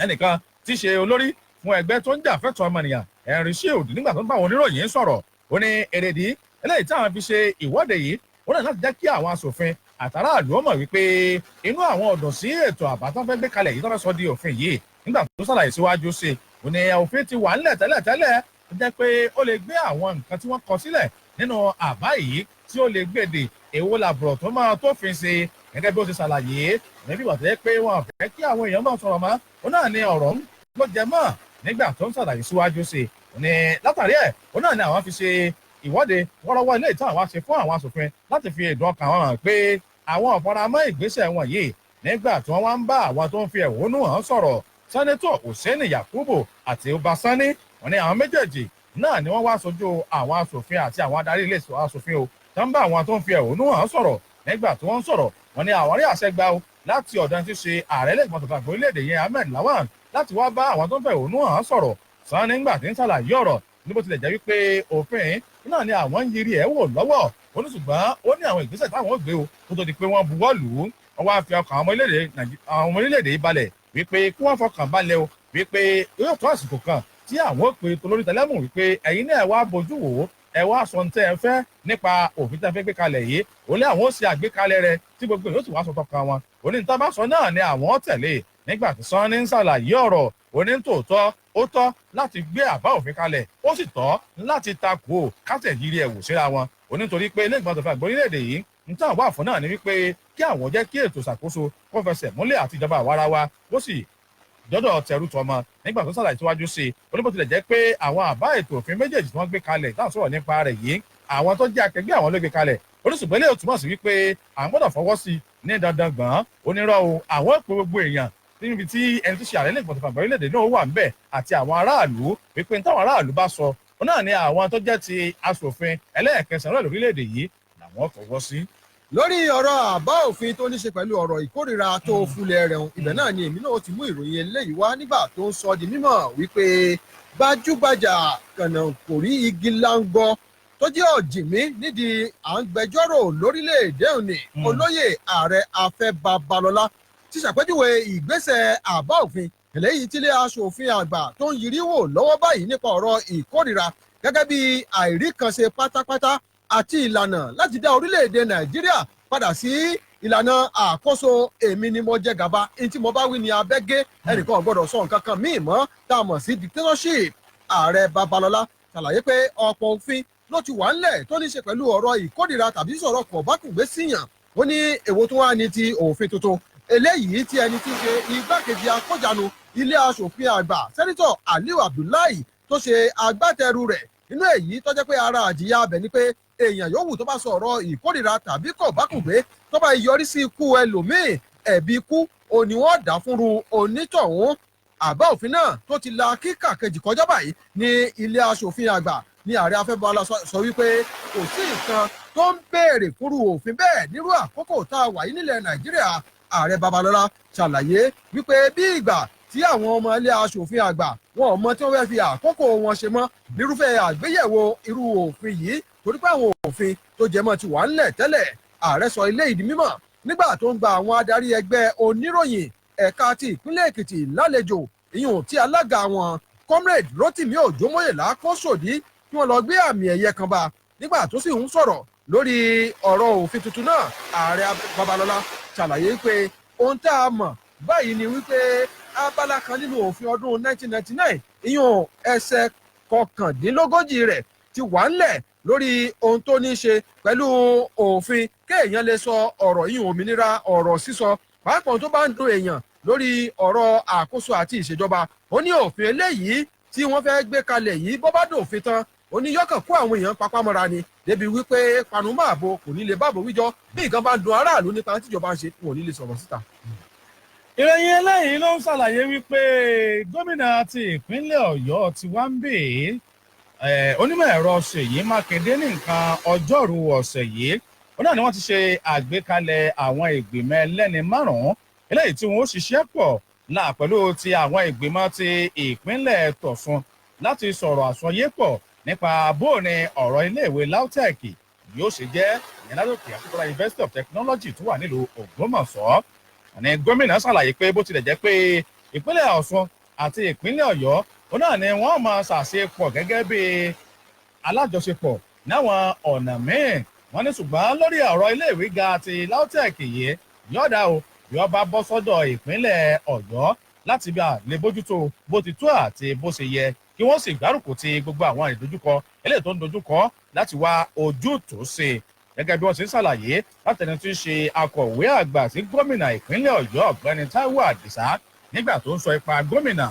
A: Ẹnìkan tí í ṣe olórí fún ẹgbẹ́ tó ń jà fẹ́tọ̀ọ́ ọmọnìyàn Henry Shield nígbà tó ń bá àwọn oníròyìn sọ̀rọ̀ ó ní èrèdí eléyìí táwọn fi ṣe ìwọ́de yìí ó náà láti jẹ́ kí àwọn asòfin àtàràlú ó mọ̀ wípé inú àwọn ọ̀dọ̀ sí ètò àbá tó fẹ́ gbé kalẹ̀ yìí tó fẹ́ sọ di òfin yìí nígbà tó ṣàlàyé síwájú sí i ó ní òfin ti wà ńlẹ̀ tẹ́lẹ̀ tó jẹ́ pé ó lè gbé àwọn nǹkan tí wọ́n kọ sílẹ̀ nínú àbá yìí tí ó lè gbèdè èwo làbùrọ̀ tó máa tófin ṣe gẹ́gẹ́ bí ó ti ṣàlàyé níbi ìwà tó yẹ pé wọn fẹ́ kí àwọn èèyàn máa sọ̀rọ̀ mọ́ ó náà ní ọ̀rọ̀ ló jẹ mọ́ nígbà tó ń ṣàlàyé síwájú sí i ó ní látàrí ẹ̀ ó náà ní àwọn fi ṣe ìwọ́de wọ́rọ́wọ́ ilé ìtàn àwọn ṣe fún àwọn asòfin láti fi ẹ̀dùn ọkàn wọn hàn pé àwọn ọ̀faramọ́ ìgbésẹ̀ wọn yìí nígbà tí wọ́n wá ń bá àwọn tó ń fi ẹ̀hónú hàn sọ̀rọ̀ sẹ́nẹ́tọ̀ Hussaini Yakubu àti Uba Sani. Wọ́n ní àwọn méjèèjì náà ni wọ́n wá sojú àwọn asòfin àti àwọn adarí ilé asòfin o tó ń bá àwọn tó ń fi ẹ̀hónú hàn sọ̀rọ̀ nígbà tí wọ́n ń sọ̀rọ̀. Wọ́n ní àwọn rí àṣẹ gbà o láti ọ̀dọ̀ tí ṣe ààrẹ lẹ́gbọ̀n tó fàgbọ́ orílẹ̀-èdè yẹn Ahmed Lawan láti wá bá àwọn tó ń fi ẹ̀hónú hàn sọ̀rọ̀. Sani nígbà tí ń ṣàlàyé ọ̀rọ̀ níbo tilẹ̀ jẹ́ wípé òfin náà ni àwọn ń yiri ẹ̀ wò lọ́wọ́ oníṣùgbọ́n ó ní àwọn ìgbésẹ̀ táwọn ò gbé o kó tó di pé wọ́n buwọ́ lù ú. Wọ́n wá fi ọkàn àwọn ọmọ orílẹ̀-èdè yìí balẹ̀ wípé kí wọ́n fọkàn balẹ̀ o wípé yóò tó àsìkò kan tí àwọn ò pe tolórí tẹlẹ́mù wípé ẹ̀yin náà wá bójú wò ó ẹ wá sọ ní tẹ́ ẹ fẹ́ nípa òfin tẹ́ ẹ fẹ́ gbé kalẹ̀ yìí ó ní àwọn ó ṣe àgbékalẹ̀ rẹ̀ tí gbogbo yóò sì wá sọ tọkàn wọn. Onítàn bá sọ náà ni àwọn tẹ̀lé nígbà tí Sani ń ṣàlàyé ọ̀rọ̀ onítòótọ́ ó tọ́ láti gbé àbá òfin kalẹ̀ ó sì tọ́ láti takò kátẹ̀yìrì ẹ̀wò síra wọn. Onítorí pé ilé ìgbìmọ̀ tó fẹ́ gbọ́ orílẹ̀-èdè yìí ń tàn wá fún náà ni wípé kí àwọn jẹ́ kí ètò ìṣàkóso kó fẹsẹ̀ múlẹ̀ àti ìjọba àwarawa ó sì dọ́dọ̀ tẹrú tọmọ. Nígbà tó ṣàlàyé síwájú sí i oníbó tilẹ̀ jẹ́ pé àwọn àbá ètò òfin méjèèjì tí wọ́n gbé kalẹ̀ táwọn sọ̀rọ̀ nípa rẹ̀ yìí àwọn tó jẹ́ akẹgbẹ́ àwọn ló gbé kalẹ̀ oníṣùgbọ́n ilé ìtumọ̀ sí wípé àwọn gbọ́dọ̀ fọwọ́ sí ní dandan gbọ̀n onírọ̀ o àwọn èpè gbogbo èèyàn níbi tí ẹni tó ṣe ààrẹ lẹ́gbọ̀n tó fàgbọ́ orílẹ̀-èdè náà wà ńbẹ̀ àti àwọn aráàlú wípé táwọn aráàlú bá sọ òun náà ni àwọn tó jẹ́ ti aṣòfin ẹlẹ́ẹ̀kẹsàn-án lórílẹ̀-èdè yìí làwọn fọwọ́ sí.
B: lórí ọ̀rọ̀ àbá òfin tó ní ṣe pẹ̀lú ọ̀rọ̀ ìkórìíra tó fúnlẹ̀ rẹ̀ ibẹ̀ náà ni èmi náà ti mú ìròyìn eléyìí wá nígbà tó ń sọ di mímọ̀ wípé gbajúgbajà kànáńkòrí igi láńgọ tó jẹ́ ọ̀jìnmí nídìí à ń gbẹjọ́rò lórílẹ̀‐èdè òní olóyè ààrẹ Afẹ́ Babalọ́lá ti ṣàpèjúwe ìgbésẹ̀ àbá òfin eléyìí tílé aṣòfin àgbà tó ń yiri wò lọ́wọ́ báyìí nípa ọ̀rọ̀ ìkórìíra gẹ́gẹ́ bí àìríkanṣe pátápátá àti ìlànà láti dá orílẹ̀-èdè Nàìjíríà padà sí ìlànà àkóso èmi ni mo jẹ gàba ní tí mo bá wí ni abẹ́gẹ́ ẹnìkan ò gbọ́dọ̀ sọ nǹkan kan míì mọ́ tá a mọ̀ sí dictatorship. Ààrẹ Babalọ́lá ṣàlàyé pé ọ̀pọ̀ òfin ló ti wà ńlẹ̀ tó ní ṣe pẹ̀lú ọ̀rọ̀ ìkórìíra tàbí sọ̀rọ̀ kọ̀bákùngbé síyàn. Ó ní èwo tó wá ní ti òfin tuntun eléyìí tí ẹni tí ń ṣe igbákejì akójànú ilé aṣòfin àgbà sẹ́nitọ̀ Aliu Abdullahi tó ṣe agbátẹrù rẹ̀ nínú èyí tó jẹ́ pé ara àjìyà abẹ ni pé èèyàn yòówù tó bá sọ ọ̀rọ̀ ìkórìíra tàbí kọ̀bákùngbé tó bá yọrí sí ikú ẹlòmíì ẹ̀bi ikú òní wọ́n dá fúnru onítọ̀hún. Àbá òfin náà tó ti la kíkà kejì kọjá báyìí ní ilé aṣòfin àgbà ní ààrẹ Afẹ́ Babalọ́lá sọ wípé kò sí nǹkan tó ń béèrè fúnru òfin bẹ́ẹ̀ nírú àkókò tá a wà yìí nílẹ̀ Nàìjíríà. Ààrẹ Babalọ́lá ṣàlàyé wípé bí ìgbà tí àwọn ọmọ ilé aṣòfin àgbà wọn ò mọ tí wọ́n fẹ́ fi àkókò wọn ṣe mọ́ nírúfẹ́ àgbéyẹ̀wò irú òfin yìí torí pé àwọn òfin tó jẹmọ́ ti wà ńlẹ̀ tẹ́lẹ̀. Ààrẹ sọ ilé ìdí mímọ̀ nígbà tó ń gba àwọn adarí ẹgbẹ́ oníròyìn ẹ̀ka ti ìpínlẹ̀ èkìtì lálejò ìyún tí alága wọn comrade rotimi òjòmóyèlá kó sòdí kí wọ́n lọ gbé àmì ẹ̀yẹ kan bá nígbà tó sì ń sọ̀rọ̀ lórí ọ̀rọ̀ òfin tuntun náà ààrẹ babalọ́lá ṣàlàyé pé ohun tá a mọ̀ báyìí ni wípé abala kan nínú òfin ọdún 1999 ìyún ẹsẹ̀ kọkàndínlógójì rẹ̀ ti wà ńlẹ̀ lórí ohun tó ní í ṣe pẹ̀lú òfin kéèyàn lè sọ ọ̀rọ̀ yìí òmìnira ọ̀rọ̀ sísọ pàápàá tó bá ń dùn èèyàn lórí ọ̀rọ̀ àkóso àti ìṣèjọba ó ní òfin eléyìí tí wọ́n fẹ́ gbé kalẹ̀ yìí bọ́ bá dòfin tán ó ní yọkàn kó àwọn èèyàn papámọ́ra ni débi wípé panumọ́ ààbò kò ní lè báàbò wíjọ bí nǹkan bá ń dun aráàlú nípa tíjọba ń ṣe wọn ò ní lè sọ̀rọ̀ síta.
A: ìròyìn eléyìí ló ń ṣàlàyé wípé gómìnà ti ìpínlẹ̀ ọ̀yọ́ ti wá ń bè é onímọ̀ ẹ̀rọ ṣèyí mákindé ní nǹkan ọjọ́rú ọ̀sẹ̀ yìí ó náà ni wọ́n ti ṣe àgbékalẹ̀ àwọn ìgbìmọ̀ ẹlẹ́ni márùn-ún eléyìí tí wọ́n ó ṣiṣẹ́ pọ̀ là pẹ̀lú ti àwọn ìgbìmọ̀ ti ìpínlẹ̀ tọ̀sùn láti sọ̀rọ̀ àsọyépọ̀ nípa bóòní ọ̀rọ̀ iléèwé lautech yóò ṣe jẹ́ ìyẹn ládòkè akíkọ́lá university of technology tó wà nílùú ògbómọ̀ṣọ́ ní gómìnà ṣàlàyé pé bó tilẹ̀ jẹ́ pé ìpínlẹ̀ ọ̀ṣun àti ìpínlẹ̀ ọ̀yọ́ ó náà ni wọ́n máa ṣàṣepọ̀ gẹ́gẹ́ bí alájọṣepọ̀ náwọn ọ̀nà míì wọ́n ní ṣùgbọ́n lórí ọ̀rọ̀ iléèwé ga ti lautech yìí yọ̀ọ̀dà o yọ̀ọ̀ bá bọ́ sọ́dọ̀ ìpínlẹ̀ ọ̀yọ́ láti bí a lè bójútó bó ti tó àti bó ṣe yẹ kí wọ́n sì gbárùkù ti gbogbo àwọn ìdojúkọ eléyìí tó ń dojúkọ láti wá ojútùú sí gẹ́gẹ́ bí wọ́n ṣe ń ṣàlàyé látẹni tí ń ṣe akọ̀wé àgbà sí gómìnà ìpínlẹ̀ ọ̀yọ́ ọ̀gbẹ́ni táíwò àdìsá nígbà tó ń sọ ipa gómìnà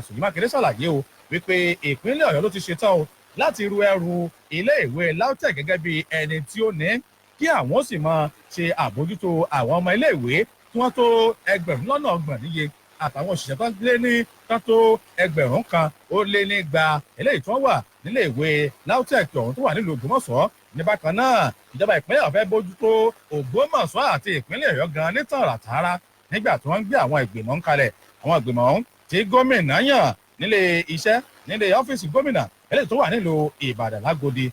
A: ṣèyí mákindé ṣàlàyé o wípé ìpínlẹ̀ ọ̀yọ́ ló ti ṣetán o láti ru ẹrù iléèwé lautech gẹ́gẹ́ bí ẹni tí ó ní kí àwọn sì máa ṣe àbójútó àwọn ọmọ iléèwé tí wọ́n tó ẹgbẹ̀rún lọ́nà ọgbọ̀n níye àtàwọn òṣìṣẹ́ tó lé ní tó ẹgbẹ̀rún kan ó lé ní gba eléyìí tó wà nílé ìwé lautech ọ̀hún tó wà nílùú ògbómọ̀ṣọ́ ní bákan náà ìjọba ìpínlẹ̀ ọ̀fẹ́ bójútó ògbómọ̀ṣọ́ àti ìpínlẹ̀ ọ̀yọ́ gan ní tààràtàrà nígbà tí wọ́n ń gbé àwọn ìgbìmọ̀ ń kalẹ̀ àwọn ìgbìmọ̀ ọ̀hún tí gómìnà yàn nílé iṣẹ́ nílé ọ́fíìsì gómìnà eléyìí tó wà nílùú ìbàdàn lágòdì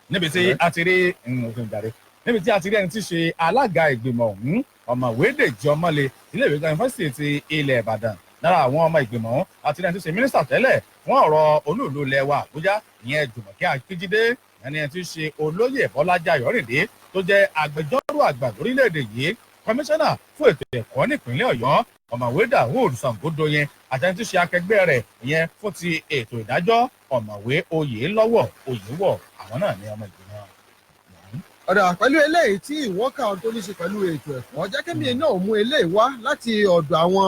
A: níbi tí a ti rí ẹni tí ṣe alága ìgbìmọ̀ ọ̀hún ọ̀mọ̀wé dèjì ọmọlé iléèwé yunifásitì ti ilẹ̀ ìbàdàn lára àwọn ọmọ ìgbìmọ̀ ọ̀hún àti ẹni tí ṣe mínísítà tẹ́lẹ̀ fún ọ̀rọ̀ olúùlú ilẹ̀ wa àbújá ìyẹn jùmọ̀kẹ́ akíjídé ẹni tí ṣe olóyè bọ́lájí ayọ̀rìndé tó jẹ́ agbẹjọ́rò àgbà lórílẹ̀‐èdè yìí kọmíṣánná fún ètò ẹ̀kọ́ nípìnlẹ̀ ọ̀yọ́ ọ̀mọ̀wé dahood sangodoyin àti ẹni tí ṣe akẹgbẹ́ rẹ̀ ìyẹn fún ti ètò ìdájọ́ ọ̀mọ̀wé oyèlọ́wọ̀ oyèwọ̀ àwọn náà ní ọmọ ìgbìmọ̀.
B: ọ̀dà pẹ̀lú eléyìí tí ìwọ́n kà tó ní ṣe pẹ̀lú ètò ẹ̀kọ́ jákèmí náà mú eléyìí wá láti ọ̀dọ̀ àwọn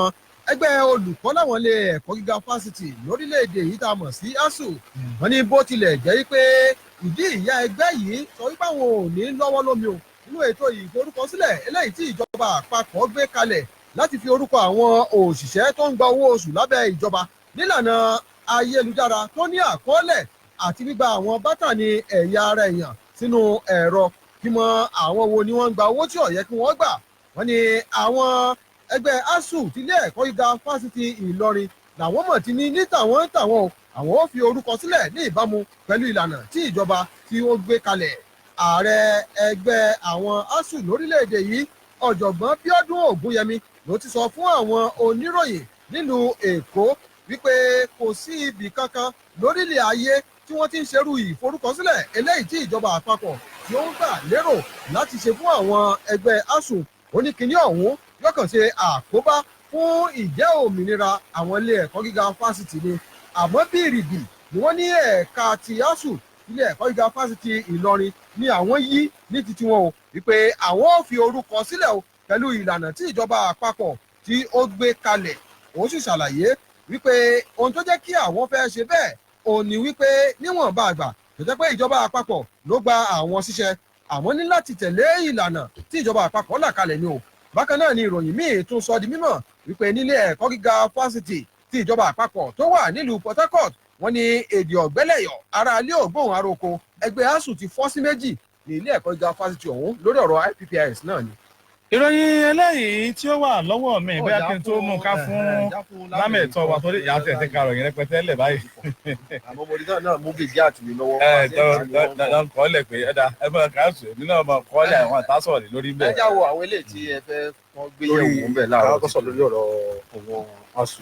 B: ẹgbẹ́ olùkọ́ láwọn ilé ẹ̀kọ́ gíga fásitì lórílẹ̀‐èdè yìí tá a mọ̀ sí asuu wọn ní bó tilẹ̀ jẹ́ pé ìdí ìyá ẹgbẹ́ yìí sọ wípé àwọn ò ní lọ́wọ́ lómi o nínú ètò ìforúkọsílẹ̀ eléyìí tí ìjọba àpapọ̀ gbé kalẹ̀ láti fi orúkọ àwọn òṣìṣẹ́ tó ń gba owó oṣù lábẹ́ ìjọba nílànà ayélujára tó ní àkọọ́lẹ̀ àti gbígba àwọn bátànì ẹ̀yà ara èèyàn sínú ẹ̀rọ kí mọ àwọn wo ni wọ́n ń gba owó tí ó yẹ kí wọ́n gbà wọ́n ní àwọn ẹgbẹ́ asuu tilé ẹ̀kọ́ gíga fásitì ìlọrin làwọn mọ̀ ti ní tàwọn o àwọn ò fi orúkọ sílẹ̀ ní ìbámu pẹ̀lú ìlànà tí ìjọba tí ó gbé kalẹ̀ ààrẹ ẹgbẹ́ àwọn asuu lórílẹ̀‐èdè yìí ọ̀jọ̀gbọ́n bíọ́dún ògúnyẹmí ló ti sọ fún àwọn oníròyìn nílùú èkó wípé kò sí ibì kankan lórílẹ̀ ayé tí wọ́n ti ń ṣerú ìforúkọsílẹ̀ eléyìí tí ìjọba àpapọ̀ tí ó ń gbà lérò láti ṣe fún àwọn ẹgbẹ́ asuu oníkíní ọ̀hún yọkàn ṣe àkóbá fún ìjẹ́ òmìnira àwọn ilé ẹ̀kọ́ gíga fásitì ni àmọ́ bí ìrìbì ni wọ́n ní ẹ̀ka ti asuu ilé ẹ̀kọ́ gíga fásitì ìlọrin ni àwọn yí ní titi wọn o wípé àwọn ò fi orúkọ sílẹ̀ o pẹ̀lú ìlànà tí ìjọba àpapọ̀ tí ó gbé kalẹ̀ òun sì ṣàlàyé wípé ohun tó jẹ́ kí àwọn fẹ́ ṣe bẹ́ẹ̀ òun ni wípé níwọ̀nba àgbà tó jẹ́ pé ìjọba àpapọ̀ ló gba àwọn ṣiṣẹ́ àwọn ní láti tẹ̀lé ìlànà tí ìjọba àpapọ̀ là kalẹ̀ ni o bákan náà ni ìròyìn míì tún sọ di mímọ̀ wípé nílé ẹ̀kọ́ gíga fásitì tí ìjọba àpapọ̀ tó wà nílùú port harcourt wọ́n ní èdè ọ̀gbẹ́lẹ̀yọ̀ ara ilé ògbóhùn aróko ẹgbẹ́ asuu ti fọ́ sí méjì ní ilé ẹ̀kọ́ gíga fásitì ọ̀hún lórí ọ̀rọ̀ IPPIS náà ni.
A: ìròyìn eléyìí tí ó wà lọ́wọ́ mi bóyá kí n tó mú ká fún lámẹ̀tọ́ wa tó lè yà á tẹ̀ ká ròyìn rẹpẹtẹ lẹ̀ báyìí.
B: àmọ́ mo rí náà mú gègé àtúnmí lọ́wọ́.
A: dandan kọ́ lẹ̀ pé ẹ̀dá ẹ bá káàsù nínú ọmọ kọ́ lẹ̀ àwọn àtàsọ̀rọ̀ lórí bẹ́ẹ̀.
B: ẹ jáwọ́ àwọn eléyìí tí ẹ fẹ́ wọ́n gbé yẹ̀wò ń bẹ̀ láàárọ̀.
E: àwọn tó sọ lórí ọ̀rọ̀ àwọn asù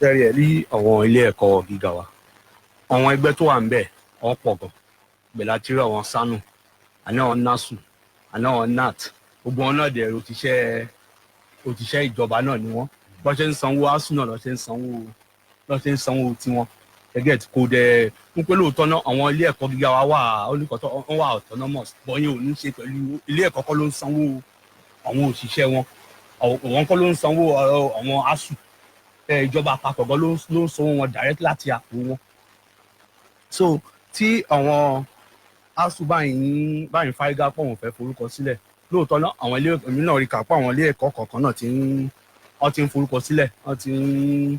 E: tẹ́rì ẹ̀ ní àwọn ilé ẹ̀kọ́ gíga wa àwọn ẹgbẹ́ tó wà ń bẹ̀ wọ́n pọ̀ gan bẹ̀lá tí àwọn sanu àná àwọn nasu àná àwọn nat gbogbo wọn náà dẹ̀ òtíṣẹ́ ìjọba náà ni wọ́n bọ́n ṣe ń sanwó asù náà lọ́ ṣe ń sanwó tiwọn gẹ́gẹ́ tí kò dẹ̀ ń pé lóòótọ́ náà àwọn ilé ẹ̀kọ́ gíga wa wà oníkọ̀tọ́ wọn wà autonomous bọ́yìn ò ní ṣe pẹ̀lú ilé ẹ̀kọ́ kọ́ ló ń sanwó àwọn òṣìṣẹ́ wọn àwọn kọ́ ló ń sanwó àwọn asù ìjọba àpapọ̀ gan ló ń sanwó wọn direct láti àpò wọn so tí àwọn asù báyìí fárígá pọ̀ wọn fẹ́ forúkọ sílẹ̀ lóòótọ́ náà àwọn ilé èmi náà rí kà pọ̀ àwọn ilé ẹ̀kọ́ kọ̀ọ̀kan náà wọ́n ti ń forúkọ sílẹ̀ wọ́n ti ń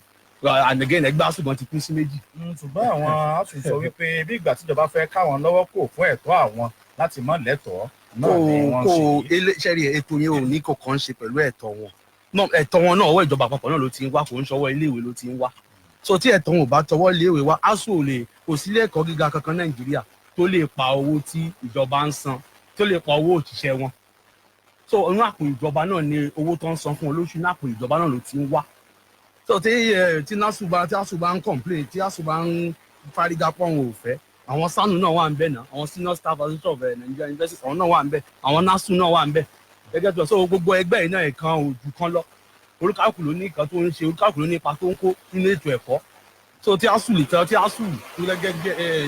E: and again ẹgbẹ́ asù gan ti pín sí méjì.
A: ṣùgbọ́n àwọn asù sọ wípé bí ìgbà tíjọba fẹ́ káwọn lọ́wọ́ kò fún ẹ̀tọ́ àwọn láti mọ̀ lẹ́tọ̀ọ́ náà ni wọ́n ṣe.
E: sẹ́rí ètò yẹn ò ní kọ̀ọ̀kan ṣe pẹ̀lú ẹ̀tọ́ wọn ẹ̀tọ́ wọn náà ọwọ́ ìjọba àpapọ̀ náà ló ti ń wá kò ń ṣọwọ́ iléèwé ló ti ń wá so tí ẹ̀tọ́ wọn ò bá tọwọ́ iléèwé wá asù ò lè kò sí ilé ẹ̀kọ́ gíga kankan nàìjíríà tó lè pa owó tí ìjọba ń san tó lè pa owó òṣìṣẹ́ wọn so inú àpò ìjọba náà ni owó tó ń san fún olóṣù ní àpò ìjọba náà ló ti ń wá so tí nasu bá ń complain tí asu bá ń fárígá pọ̀ wọn ò fẹ́ àwọn sanu náà wà ń bẹ̀ náà àwọn senior staff association of Nigeria University àwọn náà wà ń bẹ̀ àwọn nasu náà wà ń bẹ̀ gẹ́gẹ́ tó so gbogbo ẹgbẹ́ yìí náà ẹ̀kan òjù kan lọ olùkàkù ló ní nǹkan tó ń ṣe olùkàkù ló ní ipa tó ń kó nínú ètò ẹ̀kọ́ so tí asu lè tẹ tí asu gẹ́gẹ́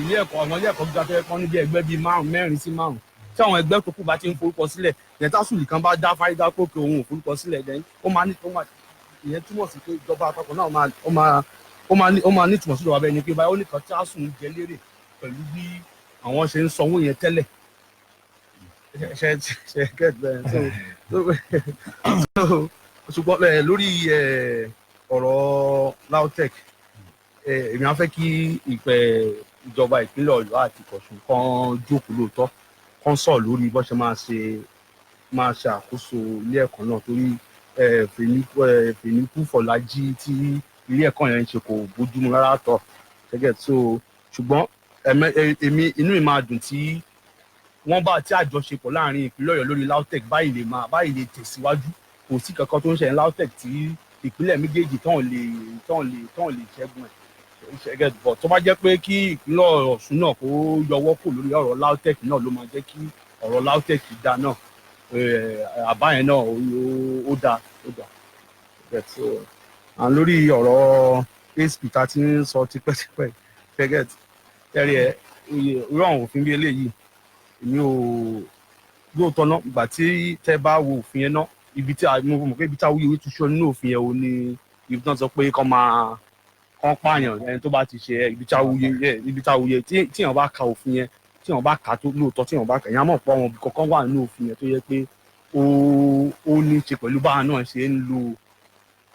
E: ilé ẹ̀kọ́ àwọn ilé ẹ̀kọ́ gíga tó yẹ kán níbi ẹgbẹ́ bíi mẹ́rin sí márùn tí àwọn ẹgbẹ́ tó kù bá ti ń forúkọ sílẹ̀ yẹn tí asu nìkan bá dá fárígá pókè òun ò forúkọ sílẹ̀ dẹ́yìn ó máa ìyẹn túmọ̀ sí pé ìjọba àpapọ̀ náà ó máa ní ìtumọ̀ sí ìjọba bẹ́ẹ̀ ni pé báyìí ó nìkan tí asu ń jẹ lérè pẹ̀lú bí àwọn ṣe ń sanwó yẹn tẹ́lẹ̀ ṣe get bẹ́ẹ̀ ṣùgbọ́n lórí ọ̀rọ̀ LAUTECH èmi á fẹ́ kí ìjọba ìpínlẹ̀ Ọ̀yọ́ àti Ọ̀ṣun kan jókòó lóòótọ́ kan sọ̀ lórí bó ṣe máa ṣe àkóso ilé ẹ̀kọ́ náà torí Fèníkú Fọlájí tí ilé ẹ̀kọ́ yẹn ń ṣe kò bójúmu rárá tọ̀ gẹ́gẹ́ so ṣùgbọ́n èmi inú mi máa dùn tí wọ́n bá tí àjọṣepọ̀ láàrin ìpínlẹ̀ Ọ̀yọ́ lórí LAUTECH báyìí lè tẹ̀síwájú kò sí kankan tó ń ṣẹlẹ̀ LAUTECH tí ìpínlẹ̀ méjèèjì tán lè ṣẹ́gun ẹ̀ ṣẹ́gẹ́ bọ̀ tó bá jẹ́ pé kí ìpínlẹ̀ Ọ̀ṣun náà kó yọwọ́ kò lórí ọ̀rọ̀ LAUTECH náà ló máa jẹ́ kí ọ̀rọ̀ LAUTECH dá náà àbá yẹn náà ó dá lórí ọ̀rọ̀ ASP tá a ti ń sọ tipẹ́tipẹ́ gẹ́gẹ́ tẹ́rí ẹ̀ irú àwọn òfin bí eléyìí èmi ò lóòótọ́ náà ìgbà tí tẹ́ bá wo òfin yẹn náà ibi tí mo mọ̀ pé ibi tí awuyewuye tún ṣọ nínú òfin yẹn ò ní ibi tí wọ́n sọ pé kán pààyàn ẹni tó bá ti ṣe ibi tí awuyewuye tí èèyàn bá ka òfin yẹn tí èèyàn bá kà tó lóòótọ́ tí èèyàn bá kà èèyàn mọ̀ pé àwọn ibì kankan wà nínú òfin yẹn tó yẹ pé ó ní í ṣe pẹ̀lú báwa náà ṣe ń lo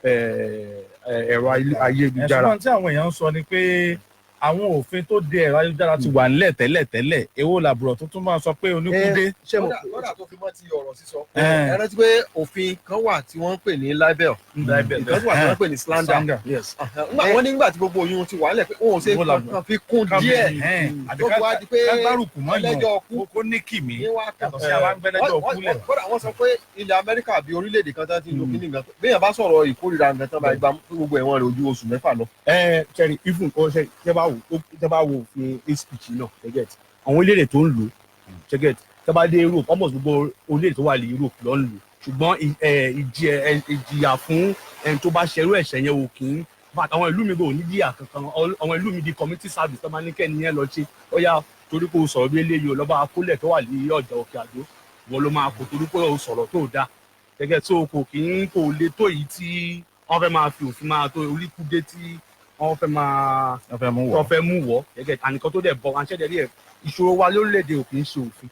E: ẹ̀rọ ayélujára.
A: ẹ̀sùn tí àwọn èèyàn ń sọ ni pé àwọn òfin tó de ẹ̀rọ ayélujára ti wà nílẹ̀ tẹ́lẹ̀ èwo làbúrò tó tún máa sọ pé oníkúdé.
B: kódà tó fi mọ́ ti ọ̀rọ̀ sísọ. ẹ rántí pé òfin kan wà tí wọ́n ń pè ní libel ìkan wà tí wọ́n ń pè ní slander. wọ́n nígbà tí gbogbo oyún ti wà nílẹ̀ pé òun ṣe kàn fi kún díẹ̀ tó fi wá di pé ẹlẹ́jọ́ kú
A: kó ní kìmí yàtọ̀ sí àwọn agbẹ́lẹ́jọ́ kú lẹ̀.
B: kódà wọ́n sọ pé ilẹ̀ Amẹ́ríkà àbí orílẹ̀-èdè kan tán ti lo kíní gan béèyàn bá sọ̀rọ̀ ìkórìíra nǹkan tán bá gba gbogbo ẹ̀wọ̀n rẹ̀ ojú oṣù 6 lọ.
E: ṣẹ́ni even tẹ́ bá wo òfin speech náà ṣẹ́gẹ̀t àwọn orílẹ̀-èdè tó ń lò ṣẹ́gẹ̀t tẹ́ bá dé Europe almost gbogbo orílẹ̀-èdè tó wà ní Europe ló ń lò ṣùgbọ́n ìjìyà fún ẹni tó bá ṣerú ẹ̀ṣẹ̀ yẹn ò kì í àwọn ìlú mi kò ní jìyà kankan àwọn ìlú mi di community service tó máa ní kẹ́ni yẹn lọ ṣe ó yá torí kò sọ̀rọ̀ bí eléyìí lọ́ba akólẹ̀ tó wà ní ọjà Òkè Àdó wọ́n ló máa kó torí pé ó sọ̀rọ̀ tó dáa ṣẹ́gẹ̀t tó kò le tó yìí tí wọ́n fẹ́ máa fi òfin máa tó oríkúdé tí wọ́n fẹ́ mú wọ́ gẹ́gẹ́ ànìkan tó dẹ̀ bọ̀ ránṣẹ́ dẹ̀ rí ẹ̀ ìṣòro wa lórílẹ̀‐èdè ò kì í ṣe òfin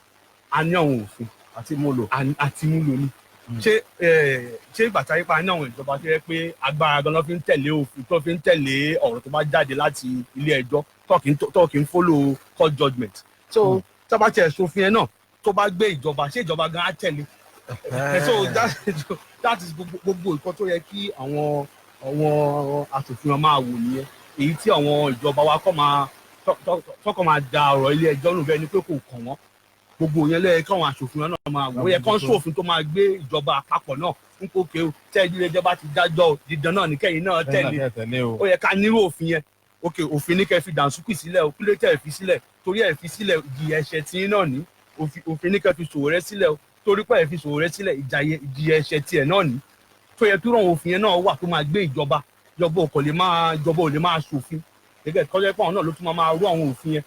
E: a ní àwọn òfin àti múlò ní ṣé ìgbà táyé pa ní àwọn ìjọba tó yẹ pé agbára gan ló fi ń tẹ̀lé òfin tó fi ń tẹ̀lé ọ̀rọ̀ tó bá jáde láti ilé ẹjọ́ tó kì í follow court judgement so tábà tẹ̀ sófin ẹ̀ náà tó bá gbé ìjọba ṣé ìjọba gan á tẹ̀lé so that is gbogbo nǹkan tó yẹ kí àwọn aṣòfin máa wò nìyẹn èyí tí àwọn ìjọba wa kọ́ máa da ọ̀rọ̀ ilé ẹjọ́ nù bẹ́ẹ̀ ni pé kò kàn wọ́n gbogbo yẹn lẹ́yìn káwọn aṣòfin náà máa wò ó yẹ kán ṣòfin tó máa gbé ìjọba àpapọ̀ náà ń kó ké o tẹ́ ilé ẹjọ́ bá ti dájọ́ dídán náà ní kẹ́yìn náà tẹ̀lé ó yẹ ká nírò òfin yẹn ok òfin ní kẹ́ fi dànsúkì sílẹ̀ o kílé tẹ́ ẹ̀ fi sílẹ̀ torí ẹ̀ fi sílẹ̀ ìjìyà ẹ̀ṣẹ̀ tí náà ní òfin ní kẹ́ fi Sowore sílẹ̀ o torí pé ẹ̀ fi Sowore sílẹ̀ ìjìyà ẹ̀ṣẹ̀ tiẹ̀ náà ní tó yẹ kí ràn òfin yẹn náà wà tó máa gbé ìjọba ò lè máa ṣòfin gẹ́gẹ́ kọ́jọ́ pé àwọn náà ló tún máa rú àwọn òfin yẹn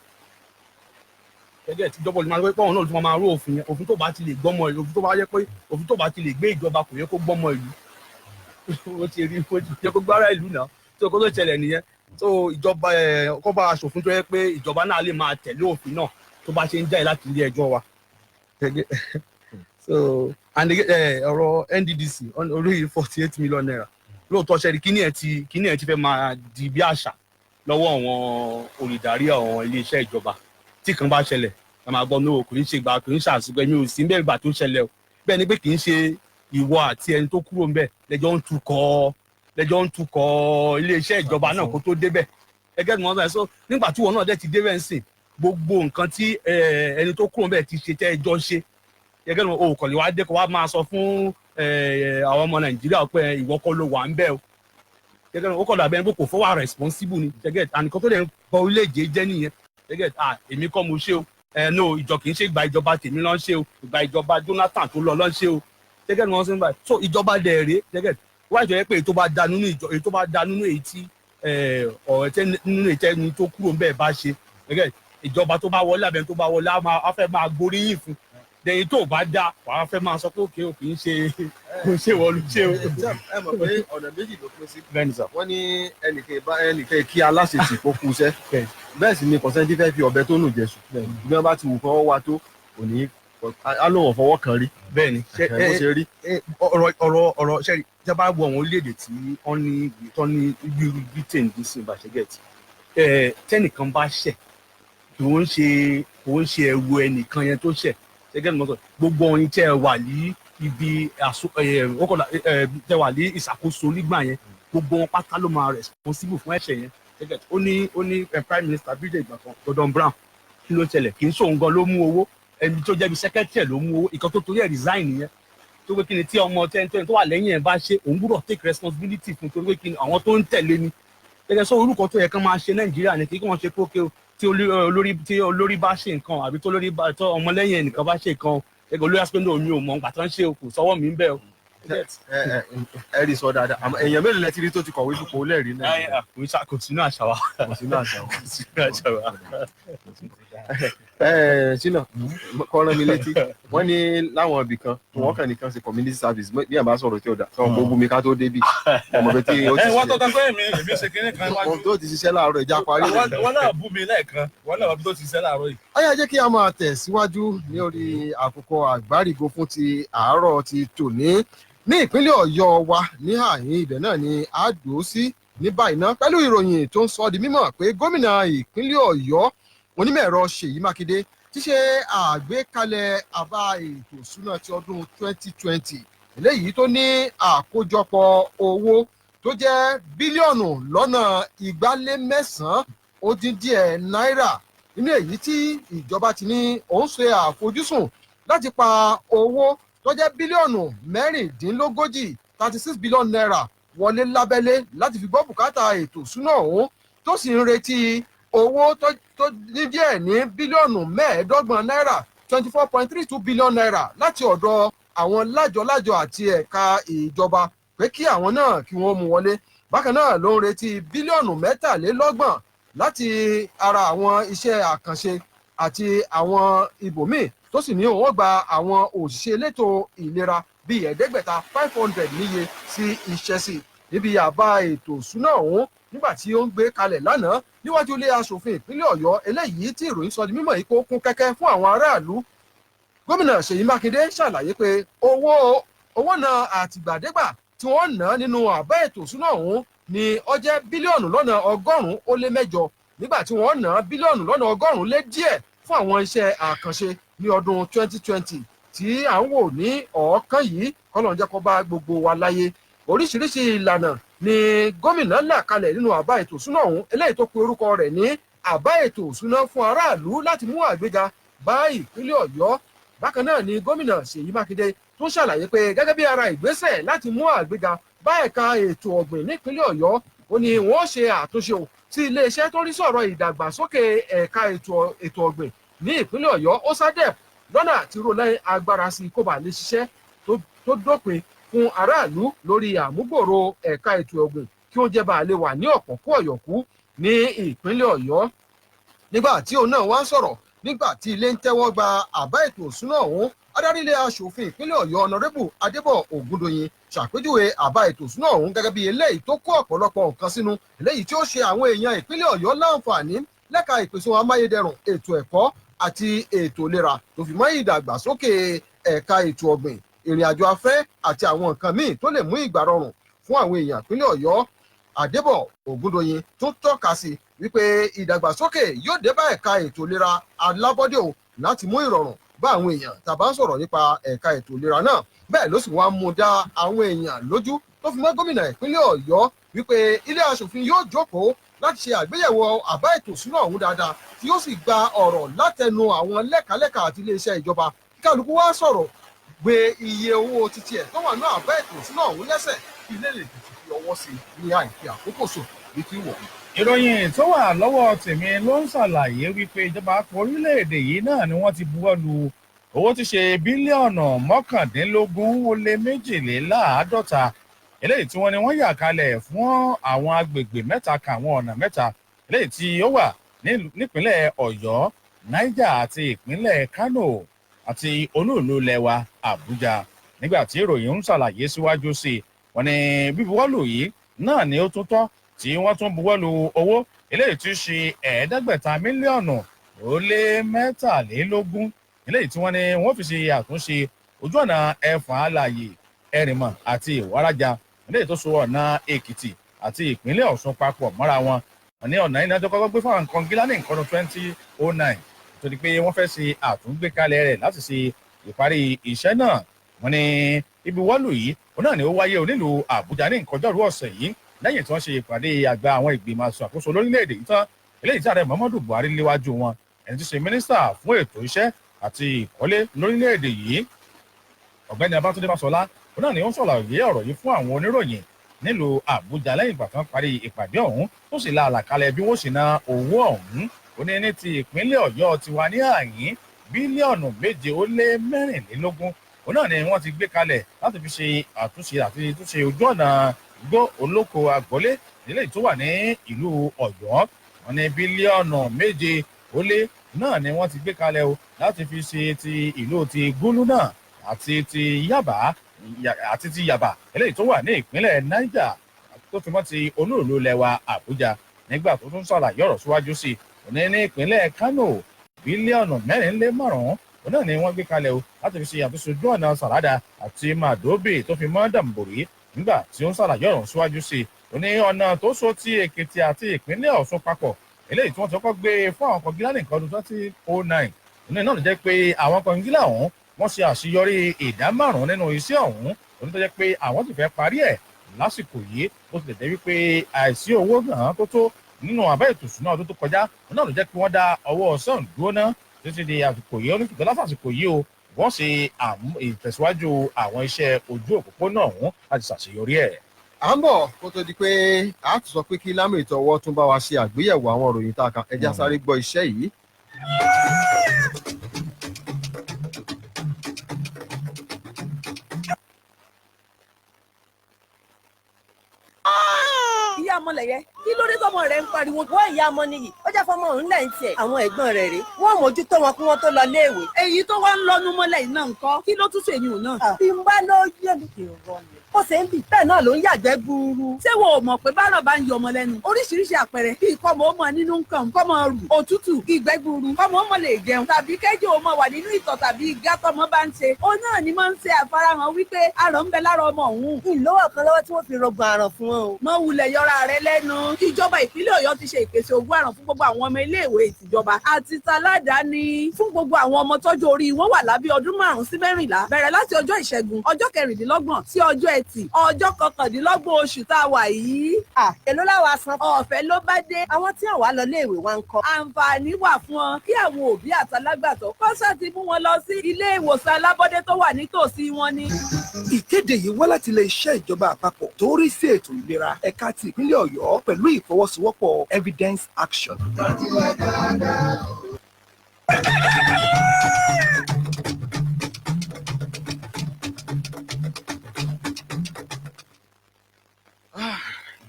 E: gẹ́gẹ́ tí ìjọba ò lè máa rú pé àwọn náà ló tún máa rú òfin yẹn òfin tó bá ti lè gbọ́mọ ìlú òfin tó bá ti lè gbé ìjọba kò yẹ kó gbọ́mọ ìlú ó ti rí ó ti yẹ kó gbára ìlú náà tó kó tó ṣẹlẹ̀ nìyẹn tó ìjọba kó bá aṣòfin tó yẹ pé ìjọba náà lè máa tẹ̀lé òfin náà tó bá ṣe ń jáde láti ilé ẹjọ́ wa so and ọ̀rọ̀ NDDC orí 48 million naira lóòótọ́ ṣẹ́ni kíní ẹ̀ ti fẹ́ máa di bí àṣà lọ́wọ́ àwọn olùdarí àwọn iléeṣẹ́ ìjọba tí kan bá ṣẹlẹ̀ ẹ máa gbọ́ ní kò ní ṣe gbà kò ní ṣàṣùgbẹ́ mi ò sí bẹ́ẹ̀ gbà tó ṣẹlẹ̀ o bẹ́ẹ̀ ni pé kì í ṣe ìwọ àti ẹni tó kúrò ń bẹ̀ lẹ́jọ́ ń tukọ̀ iléeṣẹ́ ìjọba náà kó tó débẹ̀ ẹgẹ́ ni wọ́n bẹ̀ so nígbà tí wọn náà dẹ̀ ti débẹ̀ ń sìn gbogbo nǹkan tí ẹni tó kúrò ń bẹ̀ ti ṣe tẹ́ ẹjọ́ ṣe ẹgẹ́ ni o kò lè wá dé kó wá máa sọ fún àwọn ọmọ Nàìjíríà pé ìwọ kọ́ ló wà ń bẹ̀ o gẹ́gẹ́ bí ó kọ̀ dàbí ẹni pé kò fọwọ́ responsible ni gẹ́gẹ́ ànìkan tó lè ń bọ orílẹ̀-èdè jẹ́ nìyẹn gẹ́gẹ́ èmi kọ́ mo ṣe o no ìjọ kì í ṣe ìgbà ìjọba tèmi ló ń ṣe o ìgbà ìjọba Jonathan tó lọ ń ṣe o gẹ́gẹ́ ni wọ́n ṣe ń báyìí so ìjọba dẹ̀ rèé gẹ́gẹ́ wáyé tó yẹ pé èyí tó bá da nínú èyí tí ọ̀rẹ́ nínú ìtẹ́ni tó kúrò ń bẹ́ẹ̀ bá ṣe gẹ́gẹ́ ìjọba tó bá wọlé àbẹ̀ tó bá wọlé á fẹ́ máa gbóríyìn fún lẹ́yìn tó bá dá wàá fẹ́ máa sọ pé òkè òkè ń ṣe kò ṣe wọlú ṣe o.
B: ẹ mọ̀ pé ọ̀nà méjì ló pín sí. wọ́n ní ẹnìkan kí aláṣetì kó kú iṣẹ́ bẹ́ẹ̀ sì ni kọ̀sẹ́ntì fẹ́ fi ọ̀bẹ tó nù jẹ̀sù bí wọ́n bá ti wù kọ́ wá tó kò ní á lóun fọwọ́ kan rí.
E: bẹ́ẹ̀ ni
B: ṣe rí.
E: ọ̀rọ̀ ṣe jẹ́ bá wọ àwọn orílẹ̀-èdè tí wọ́n ní ibi Britain bí sí ìbàṣẹ́gẹ̀tì tẹ́nìkan bá ṣẹ̀ kò ń ṣe ẹrù ẹnìkan yẹn tó ṣẹ̀ gẹ́gẹ́ bí mo sọ gbogbo ọyìn tẹ́ ẹ wà ní ibi tẹ́ wà ní ìṣàkóso nígbà yẹn gbogbo wọn pátá ló máa responsible fún ẹ̀ṣẹ̀ yẹn gẹ́gẹ́ ó ní prime minister Britain ìgbà kan Gordon Brown kí ló ṣẹlẹ̀ kì í ṣòun gan ló mú owó ẹni tó jẹ́ bí secretary ló mú owó ìkan tó torí ẹ̀ resign nìyẹn tó pé kí ni tí ọmọ tẹ́ntẹ́n tó wà lẹ́yìn ẹ̀ bá ṣe òun gbúdọ̀ take responsibility fún torí pé kí ni àwọn tó ń tẹ̀lé ni gẹ́gẹ́ sọ orúkọ tó yẹ kán máa ṣe Nàìjíríà ni kí wọ́n ṣe kókè o tí olórí bá ṣe nǹkan àbí tó ọmọlẹ́yìn ẹnìkan bá ṣe nǹkan ẹgbẹ́ olórí aspendo mi ò mọ̀ nígbà tó ń ṣe kò sọ́wọ́ mi ń bẹ̀ o.
B: ẹ rí sọ dáadáa àmọ́ èèyàn mélòó lẹ ti rí tó ti kọ̀wé fipò lẹ́ẹ̀rí náà.
E: kò sínú àṣà wa.
B: Ṣínà kọ́ran mi létí wọ́n ní láwọn ibì kan wọ́n kàn nìkan ṣe community service bí ẹ̀ bá sọ̀rọ̀ tí ó dà sọ gbogbo mi ká tó débì ọmọ bẹ tí ó ti ṣe.
A: wọ́n tó tán pé èmi ṣe kínní kan wájú.
B: tó ti ṣiṣẹ́ láàárọ̀ ìjà parí.
A: wọ́n náà bú mi lẹ́ẹ̀kan wọ́n náà tó ti ṣiṣẹ́ láàárọ̀ yìí.
B: ó yá jẹ́ kí a máa tẹ̀síwájú ní orí àkókò àgbárígo fún ti àárọ̀ ti tòní ní ìpínlẹ̀ Ọ̀yọ́ wa ní àhín ibẹ̀ náà ni a dùn sí ní báyìí náà pẹ̀lú ìròyìn tó ń sọ di mímọ̀ pé gómìnà ìpínlẹ̀ Ọ̀yọ́ onímọ̀ ẹ̀rọ Ṣèyí Mákindé ti ṣe àgbékalẹ̀ àbá ètò ìṣúná ti ọdún 2020 eléyìí tó ní àkójọpọ̀ owó tó jẹ́ bílíọ̀nù lọ́nà 209 ó dín díẹ̀ náírà nínú èyí tí ìjọba ti ní òun ṣe àfojúsùn láti pa owó tó jẹ́ bílíọ̀nù 36 36 billion naira wọlé lábẹ́lé láti fi gbọ́ bùkátà ètò ìṣúná ọ̀hún tó sì ń retí owó tó ní díẹ̀ ní bílíọ̀nù 25 náírà 24.32 billion naira láti ọ̀dọ̀ àwọn lájọ-lájọ àti ẹ̀ka ìjọba pé kí àwọn náà kí wọ́n mú wọlé bákan náà ló ń retí bílíọ̀nù 23 láti ara àwọn iṣẹ́ àkànṣe àti àwọn ibòmíì tó sì ní òun gba àwọn òṣìṣẹ́ elétò ìlera bíi 500 níye sí iṣẹ́ sí níbi àbá ètò ìṣúná ọ̀hún nígbà tí ó ń gbé kalẹ̀ lánàá níwájú ilé aṣòfin ìpínlẹ̀ Ọ̀yọ́ eléyìí tí ìròyìn sọ di mímọ̀ yìí kó kún kẹ́kẹ́ fún àwọn aráàlú gómìnà Ṣèyí Mákindé ṣàlàyé pé owó náà àtìgbàdégbà tí wọ́n ná nínú àbá ètò ìṣúná ọ̀hún ni ó jẹ́ bílíọ̀nù lọ́nà 100 nígbà tí wọ́n ná bílíọ̀nù lọ́nà 100 díẹ̀ fún àwọn iṣẹ́ àkànṣe ní ọdún 2020 tí à ń wò ní ọ̀ọ́kán yìí kọ́lọ̀ ń jẹ́ kó bá gbogbo wa láyé. Oríṣiríṣi ìlànà ni gómìnà là kalẹ̀ nínú àbá ètò ìṣúná ọ̀hún eléyìí tó pe orúkọ rẹ̀ ní àbá ètò ìṣúná fún aráàlú láti mú àgbéga bá ìpínlẹ̀ Ọ̀yọ́. Bákan náà ni gómìnà Ṣèyí Mákindé tún ṣàlàyé pé gẹ́gẹ́ bí ara ìgbésẹ̀ láti mú àgbéga bá ẹ̀ka ètò ọ̀gbìn nípínlẹ̀ Ọ̀yọ́ ó ní wọ́n ṣe àtúnṣe sí iléeṣẹ́ tó rí sọ̀rọ̀ ìdàgbàsókè ẹ̀ka ètò ọ̀gbìn ní ìpínlẹ̀ Ọ̀yọ́ OSADEP lọ́nà àti rólẹ́ agbára sí kó bàa lè ṣiṣẹ́ tó dópin fún aráàlú lórí àmúgbòrò ẹ̀ka ètò ọ̀gbìn kí oúnjẹ bá lè wà ní ọ̀pọ̀kú ọ̀yọ̀kú ní ìpínlẹ̀ Ọ̀yọ́. Nígbà tí òun náà wá ń sọ̀rọ̀ nígbà tí ilé ń tẹ́wọ́ gba àbá ètò ìṣúná ọ̀hún adarí ilé aṣòfin ìpínlẹ̀ Ọ̀yọ́ ọ̀nàrẹ́bù Adébọ̀ Ògúndòyìn ṣàpèjúwe àbá ètò ìṣúná ọ̀hún gẹ́gẹ́ bí eléyìí tó kó ọ̀pọ̀lọpọ̀ nǹkan sínú eléyìí tí ó ṣe àwọn èèyàn ìpínlẹ̀ Ọ̀yọ́ láǹfààní lẹ́ka ìpèsè amáyédẹrùn ètò ẹ̀kọ́ àti ètò ìlera tó fi mọ́ ìdàgbàsókè ẹ̀ka ètò ọ̀gbìn ìrìn àjò afẹ́ àti àwọn nǹkan míì tó lè mú ìgbà rọrùn fún àwọn èèyàn ìpínlẹ̀ Ọ̀yọ́. Adébọ̀ Ògúndòyìn tún tọ́ka sí wípé ìdàgbàsókè yóò dé bá ẹ̀ka ètò ìlera alábọ́dé o láti mú ìrọ̀rùn bá àwọn èèyàn tàbá ń sọ̀rọ̀ nípa ẹ̀ka ètò ìlera náà. Bẹ́ẹ̀ ló sì wá mú dá àwọn èèyàn lójú tó fi mọ́ gómìnà ìpínlẹ̀ Ọ̀yọ́ wípé ilé aṣòfin yóò jókòó láti ṣe àgbéyẹ̀wò àbá ètò ìṣúná ọ̀hún dáadáa tí yóò sì gba ọ̀rọ̀ látẹnu àwọn lẹ́kàlẹ́kà àti iléeṣẹ́ ìjọba kí kálukú wá sọ̀rọ̀ gbé iye owó títí ẹ̀ tó wà ní àbá ètò ìṣúná ọ̀hún lẹ́sẹ̀ kí ilé lè tètè fi ọwọ́ sí ní àìfi àkókò sò bí kí wọ̀.
A: ìròyìn tó wà lọ́wọ́ tèmi ló ń ṣàlàyé wípé ìjọba àpò orílẹ̀-èdè yìí náà ni wọ́n ti buwọ́ lu owó tí ṣe bílíọ̀nù 19.52 eléyìí tí wọ́n ní wọ́n yà kalẹ̀ fún àwọn agbègbè mẹ́ta kan àwọn ọ̀nà mẹ́ta eléyìí tí ó wà nípínlẹ̀ Ọ̀yọ́, Niger àti ìpínlẹ̀ Kano àti olú-ìlú lẹwa Àbújá. Nígbà tí ìròyìn ń ṣàlàyé síwájú sí i wọ́n ní bíbuwọ́lù yìí náà ni ó tún tọ́ tí wọ́n tún buwọ́lù owó eléyìí tí ṣe 500 mílíọ̀nù ó lé 23 eléyìí tí wọ́n ní wọ́n fi ṣe àtúnṣe ojú ọ̀nà ẹ̀fọ̀n alàyè ẹ̀rìnmọ̀ àti ìwárajà eléyìí tó so ọ̀nà Èkìtì àti ìpínlẹ̀ Ọ̀ṣun papọ̀ mọ́ra wọn. Wọ́n ní ọ̀nà iná tó kọ́kọ́ gbé fáwọn nǹkan gílá ní nǹkan 2009 tó di pé wọ́n fẹ́ ṣe àtúngbékalẹ̀ rẹ̀ láti ṣe ìparí iṣẹ́ náà. Wọ́n ní ìbuwọ́lù yìí òun náà ni ó wáyé onílùú Àbújá ní nǹkan ọjọ́rú ọ̀sẹ̀ yìí lẹ́yìn tí wọ́n ṣe ìpàdé àgbà àwọn ìgbìmọ̀ àṣàkóso lórílẹ̀‐èdè yìí tán eléyìí tí ààrẹ Muhammadu Buhari léwájú wọn ẹni tí ṣe mínísítà fún ètò iṣẹ́ àti ìkọ́lé lórílẹ̀‐èdè yìí ọ̀gbẹ́ni Babátúndé Fáṣọlá òun náà ni ó ń ṣàlàyé ọ̀rọ̀ yìí fún àwọn oníròyìn nílùú Àbújá lẹ́yìn ìgbà tán parí ìpàdé ọ̀hún tó sì la àlàkalẹ̀ bí wọ́n sì ná owó ọ̀hún. Ó ní ti ìpínlẹ̀ Ọ̀yọ́ ti wà ní àyín bílíọ̀nù 7.24 òun náà ni wọ́n ti gbé kalẹ̀ láti fi ṣe àtúnṣe àti túnṣe ojú ọ̀nà Igbó Olóko Àgbọ́lé nílẹ̀ tó wà ní ìlú Ọ̀yọ́. Wọ́n ní bílíọ̀nù 7 náà ni wọ́n ti gbé kalẹ̀ o láti fi ṣe ti ìlú ti Gúlú náà àti ti Yàbá eléyìí tó wà ní ìpínlẹ̀ Niger tó fi mọ́ ti olú-ìlú lẹwa Àbújá. Nígbà tó tún ṣàlàyé ọ̀rọ̀ síwájú sí i ní ìpínlẹ̀ Kano bílíọ̀nù 4.5 òun náà ni wọ́n gbé kalẹ̀ o láti fi ṣe àtúnṣe ojú ọ̀nà Sàràdà àti Màdóbè tó fi mọ́ Dàmbòrí. Nígbà tí ó ń ṣàlàyé ọ̀rọ̀ síwájú sí i ní ọ̀nà tó so ti Èkìtì àti ìpínlẹ̀ Ọ̀ṣun papọ̀ eléyìí tí wọ́n ti kọ́kọ́ gbé fún àwọn kọ̀ǹgílá ní nǹkan ọdún 2009 náà ló jẹ́ pé àwọn kọ̀ǹgílá ọ̀hún wọ́n ṣe àṣeyọrí 5% nínú iṣẹ́ ọ̀hún tó jẹ́ pé àwọn ti fẹ́ parí ẹ̀ lásìkò yìí ó ti tẹ̀tẹ̀ wípé àìsí owó náà tó tó nínú àbá ètò ìṣúná ọdún tó kọjá náà ló jẹ́ pé wọ́n dá ọwọ́ sàn dúró ná títí di àsìkò yìí oníkìtọ́ lásìkò yìí o wọ́n ṣe ìtẹ̀síwájú àwọn iṣẹ́ ojú òpópónà ọ̀hún láti ṣàṣeyọrí ẹ̀.
B: À ń bọ̀ kó tó di pé a tún sọ pé kí lámì ètò ọwọ́ tún bá wa ṣe àgbéyẹ̀wò àwọn ìròyìn tá a kà ẹjẹ́ sáré gbọ́ iṣẹ́ yìí.
F: ìyá ọmọlẹ̀yẹ kí ló dé tọmọ rẹ ń pariwo. wọ́n ìyá ọmọ nìyí ó jẹ́ fọmọ òun lẹ́yìn tiẹ̀. àwọn ẹ̀gbọ́n rẹ̀ rèé wọ́n mójútó wọn kí wọ́n tó lọ léèwé.
G: èyí tó wá ń lọ́nu mọ́lẹ̀ yìí náà ńkọ́ kí ló tún ṣèyún náà.
F: bí n bá lọ yé mi kì í rọ mi. ó ṣe ń bì bẹ́ẹ̀ náà ló ń yàgbẹ́ gbúurú.
G: ṣé wo ò mọ̀ pé bárọ̀ bá ń yọ ọmọ lẹ́nu oríṣiríṣi àpẹẹrẹ bíi kọ́mọ ó mọ nínú nǹkan kọ́mọ rù òtútù ìgbẹ́ gbúurú kọ́mọ ó mọ lè jẹun tàbí kẹ́jọ ó mọ wà nínú ìtọ̀ tàbí ìgá tọmọ bá ń ṣe. ó náà ni máa ń ṣe àfarahàn wípé arọ̀ ń bẹ lára ọmọ òun.
F: ìlówó kan lọ́wọ́ tí wọ́n fi rọgbọ̀n àràn fún wọn o.
G: mọ wulẹ̀ yọra rẹ lẹ́nu wọn ìjọba ìpínlẹ̀ Ọ̀yọ́ ti ṣe ìpèsè ògùn àràn fún gbogbo àwọn ọmọ iléèwé ìtìjọba àti taládàáni fún gbogbo àwọn ọmọ tọ́jú orí wọn wà lábẹ́ ọdún 5 sí 14 bẹ̀rẹ̀ láti ọjọ́ ìṣẹ́gun ọjọ́ 26 sí ọjọ́ ẹtì ọjọ́ 29 oṣù tá a wà yìí.
F: Èló láwa san.
G: Ọ̀fẹ́ ló bá dé.
F: Àwọn tí àwa lọ léèwé wa ń kọ́.
G: Àǹfààní wà fún wọn kí àwọn òbí àtàlágbàtọ́ kọ́sà ti mú wọn lọ sí ilé ìwòsàn alábọ́dé tó wà nítòsí wọn ni.
H: Ìkéde yìí wá láti ilé iṣẹ́ ìjọba àpapọ̀ tó rí sí ètò ìlera ẹ̀ka ti ìpínlẹ̀ Ọ̀yọ́ pẹ̀lú ìfọwọ́sowọ́pọ̀ Evidence Action.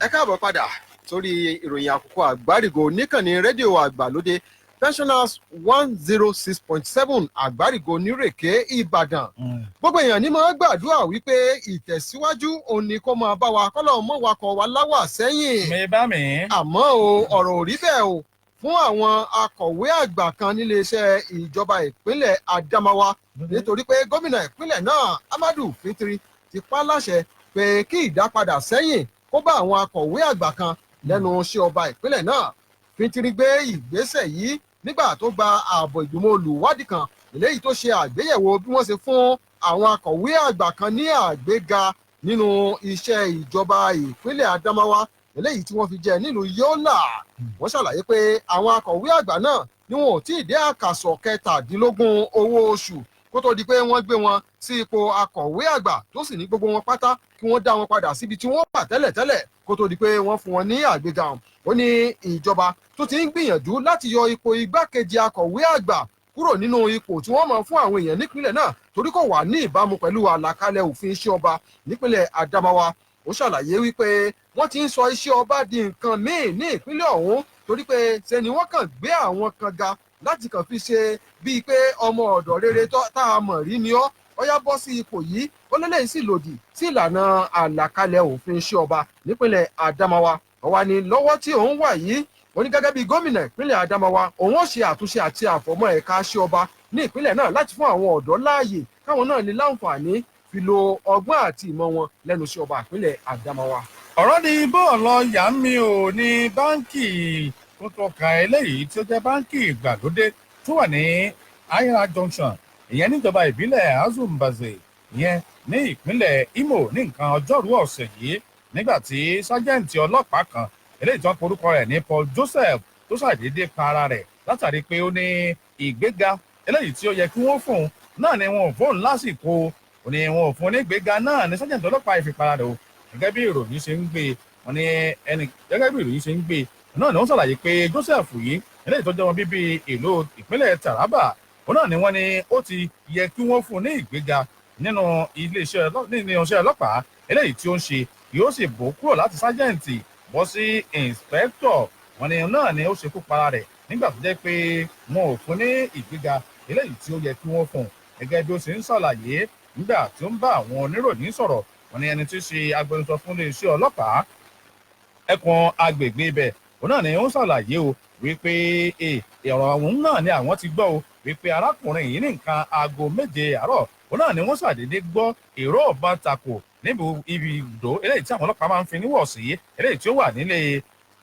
B: Ẹ káàbọ̀ padà sórí ìròyìn àkókò àgbárígò níkànnì rédíò àgbàlódé pensioners 106.7 àgbárígò nírèké Ìbàdàn. Gbogbo èèyàn ní máa gbàdúrà wípé ìtẹ̀síwájú òun ni kó máa bá wa kọ́lọ́ mọ́ wakọ̀ wa láwà sẹ́yìn.
A: mi bá mi.
B: Àmọ́ o ọ̀rọ̀ ò rí bẹ́ẹ̀ o fún àwọn akọ̀wé àgbà kan níléeṣẹ́ ìjọba ìpínlẹ̀ Adamawa nítorí pé gómìnà ìpínlẹ̀ náà Amadu Fintiri ti pa láṣẹ pé kí ìdápadà sẹ́yìn kó bá àwọn akọ̀wé àgbà kan lẹ́nu iṣẹ́ ọba ìpínlẹ̀ náà. Fintiri gbé ìgbésẹ̀ yìí nígbà tó gba ààbọ̀ ìgbìmọ̀ olùwádìí kan eléyìí tó ṣe àgbéyẹ̀wò bí wọ́n ṣe fún àwọn akọ̀wé àgbà kan ní àgbéga nínú iṣẹ́ ìjọba ìpínlẹ̀ Adamawa eléyìí tí wọ́n fi jẹ nílùú Yola. Wọ́n ṣàlàyé pé àwọn akọ̀wé àgbà náà ni wọn ò tí ì dé àkàsọ̀ 17 owó oṣù kó tó di pé wọ́n gbé wọn sí ipò akọ̀wé àgbà tó sì ní gbogbo wọn pátá kí wọ́n dá wọn padà síbi tí wọ́n wà tẹ́lẹ̀tẹ́lẹ̀ kó tó di pé wọ́n fún wọn ní àgbéga. Ó ní ìjọba tó ti ń gbìyànjú láti yọ ipò igbákejì akọ̀wé àgbà kúrò nínú ipò tí wọ́n mọ̀ fún àwọn èèyàn nípínlẹ̀ náà torí kò wà ní ìbámu pẹ̀lú àlàkalẹ̀ òfin iṣẹ́ ọba nípínlẹ̀ Adamawa. Ó ṣàlàyé wípé wọ́n ti ń sọ iṣẹ́ ọba di nǹkan míì ní ìpínlẹ̀ ọ̀hún torí pé ṣe ni wọ́n kàn gbé àwọn kan ga láti kàn fi ṣe bíi pé ọmọ ọ̀dọ̀ rere tá a mọ̀ rí ni ọ́ ọyá bọ́ sí ipò yìí ó lélẹ́yìn sì lòdì sí ìlànà àlàkalẹ̀ òfin iṣẹ́ ọba nípínlẹ̀ Adamawa. Ó wá ní lọ́wọ́ tí òun wà yìí ó ní gẹ́gẹ́ bí gómìnà ìpínlẹ̀ Adamawa òun ó ṣe àtúnṣe àti àfọ̀mọ́ ẹ̀ka iṣẹ́ ọba ní ìpínlẹ̀ náà láti fún àwọn ọ̀dọ́ láàyè káwọn náà ní láǹfààní fi lo ọgbọ́n àti ìmọ̀ wọn lẹ́nu iṣẹ́ ọba ìpínlẹ̀ Adamawa.
A: ọ̀rọ̀ ni bọ́ọ̀lù ọ̀yà mi ò ní báńkì tó tọ́ka eléyìí tí ó jẹ́ báńkì ìgbàlódé tó wà ní Ayra Junction ìyẹn níjọba ìbílẹ̀ Azumbaze ìyẹn ní ìpínlẹ̀ Imo ní nǹkan ọjọ́rú ọ̀sẹ̀ yìí nígbà tí sájẹ́ǹtì ọlọ́pàá kan eléyìí tó ń porúkọ rẹ̀ ní Paul Joseph tó ṣàdédé pa ara rẹ̀ látàrí pé ó ní ìgbéga eléyìí tí ó yẹ kí wọ́n fún un náà ni wọn ò fóun lásìkò ó ní wọn ò fún un ní ìgbéga náà ní sájẹ́ǹtì ọlọ́pàá ìfipára rẹ̀ o gẹ́gẹ́ bí ìròyìn ṣe ń gbé wọn ní gẹ́gẹ́ bí ìròyìn ṣe ń gbé náà ni wọ́n ṣàlàyé pé Joseph yìí eléyìí tó jẹ́ wọn bíbí ìlú ìpínlẹ̀ Taraba òun náà ni wọ́n ní ó ti yẹ kí wọ́n fún un ní ìgbéga nínú iṣẹ́ ọlọ́pàá eléyìí tí ó ń ṣe yóò sì bò kúrò láti sájẹ́ǹtì bọ́ sí ìǹspẹ́kítọ̀ wọn ni náà ni ó ṣekú para rẹ̀ nígbà tó jẹ́ pé wọn ò fún ní ìgbéga eléyìí tí ó yẹ kí wọ́n fún un gẹ́gẹ́ bí ó ṣe ń ṣàlàyé nígbà tí ó ń bá àwọn oníròyìn sọ̀rọ̀ wọn ni ẹni tí í ṣe agbẹnusọ fún iléeṣẹ́ ọlọ́pàá ẹkùn agbègbè ibẹ̀ òun náà ni ó ń ṣàlàyé o wípé ọ̀rọ̀ ọ̀hún náà ni àwọn ti gbọ́ o wípé arákùnrin yìí ní nǹkan aago 7 àárọ̀ òun náà ni wọ́n ṣàdédé gbọ́ èrò ọ̀bọ̀n takò níbi ibi ìdó eléyìí tí àwọn ọlọ́pàá máa ń fi níwọ̀ sí eléyìí tí ó wà nílé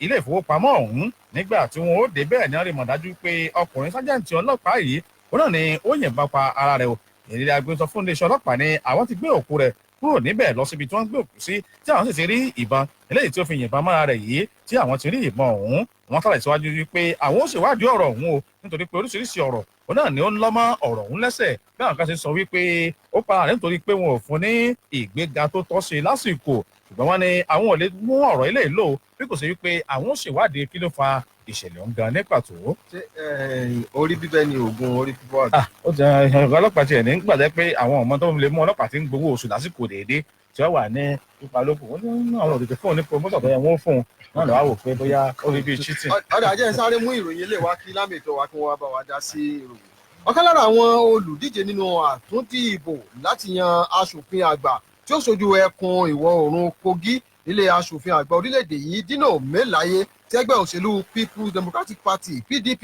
A: ilé ìfowópamọ́ ọ̀hún nígbà tí wọn ó dé bẹ́ẹ̀ ní wọ́n rí mọ̀ dájú pé ọkùnrin sájẹ́ǹtì ọlọ́pàá yìí òun náà ni ó yìnbọn pa ara rẹ̀ o ìrírí agbẹnusọ fún iléeṣẹ́ ọlọ́pàá ni àwọn ti gbé òkú rẹ̀ kúrò níbẹ̀ lọ síbi tí wọ́n gbé òkú sí tí àwọn sì ti rí ìbọn eléyìí tí ó fi yìnbọn mọ́ra rẹ̀ yìí tí àwọn ti rí ìbọn ọ̀hún wọ́n sàlàyé síwájú wípé àwọn ó ṣèwádìí ọ̀rọ̀ ọ̀hún o nítorí pé oríṣiríṣi ọ̀rọ̀ òun náà ni ó ń lọ́mọ ọ̀rọ̀ ọ̀hún lẹ́sẹ̀ bí àwọn kan ṣe sọ wípé ó para rẹ̀ nítorí pé wọn ò fún ní ìgbéga tó tọ́ sí lásìkò ṣùgbọ́n wọ́n ní àwọn ò lè mú ọ̀rọ̀ ilé ìlò bí kò sí wípé àwọn ó ṣèwádìí kí ló fa ìṣẹ̀lẹ̀ ọ̀hún gan ní pàtó.
B: ṣé orí bíbẹ́ ni oògùn orí fífọ́ àti.
A: ó ti ọ̀gá ọlọ́pàá tiẹ̀ ní gbàdẹ́ pé àwọn ọmọ tó lè mú ọlọ́pàá ti ń gbowó oṣù lásìkò déédéé tí wọ́n wà ní ipa lóko ó ní àwọn òdìdí fóun ní promoter tó yẹ wọ́n fún un náà lọ́wọ́ wò pé bóyá ó rí bíi cheating.
B: ọ̀dà ajẹ́ sáré mú ìròyìn ilé wa kí lámìtọ́ wa kí wọ́n wá bá wa dá sí ìròyìn. ọ̀kan lára àwọn olùdíje nínú àtúndì ìbò láti yan aṣòfin àgbà tí ó ṣojú ẹkùn ìwọ̀ oòrùn Kogi ilé aṣòfin àgbà orílẹ̀-èdè yìí Dino Melaye tí ẹgbẹ́ òṣèlú People's Democratic Party PDP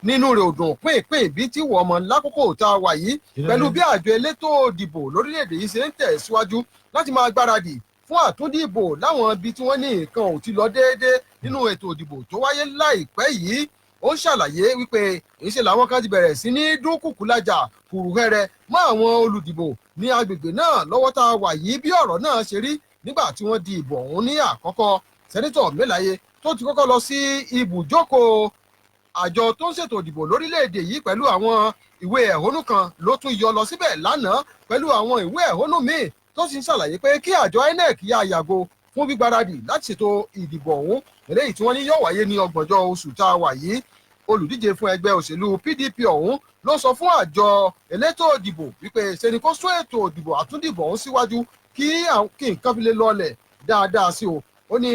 B: nínú rẹ̀ ò dùn pínpín bí tí wọ́n mọ̀ lákòókò tá a wà yìí pẹ̀lú bí àjọ elétò òdìbò lórílẹ̀-èdè yìí ṣe ń tẹ̀síwájú láti máa gbáradì fún àtúndìbò láwọn ibi tí wọ́n ní nǹkan ò ti lọ déédéé nínú ètò ìdìbò tó wáyé láìpẹ́ yìí. Ó ṣàlàyé wípé ìṣe làwọn kan ti bẹ̀rẹ̀ sí ní dúnkùkù lájà kùrùhẹ́rẹ́ mọ́ àwọn olùdìbò ní agbègbè náà lọ́wọ́ tá a wà yìí bí ọ̀rọ̀ náà ṣe rí nígbà tí wọ́n di ìbò ọ̀hún ní àkọ́kọ́. Sẹ́nitọ̀ Melaye tó ti kọ́kọ́ lọ sí ibùjókòó àjọ tó ń ṣètò ìdìbò lórílẹ̀‐èdè yìí pẹ̀lú àwọn ìwé ẹ̀hónú kan ló tún yọ lọ síbẹ̀ lánàá pẹ̀lú àwọn ìwé ẹ̀hónú míì tó sì ń ṣàlàyé pé kí àjọ INEC yá yàgò fún gbígbáradì láti ṣètò ìdìbò ọ̀hún eléyìí tí wọ́n ní yóò wáyé ní 30 oṣù tá a wà yìí. Olùdíje fún ẹgbẹ́ òṣèlú PDP ọ̀hún ló sọ fún àjọ elétò ìdìbò wípé ṣe ni kó sún ètò ìdìbò àtúndìbò ọ̀hún síwájú kí nǹkan fi lè lọlẹ̀ dáadáa sí o. Ó ní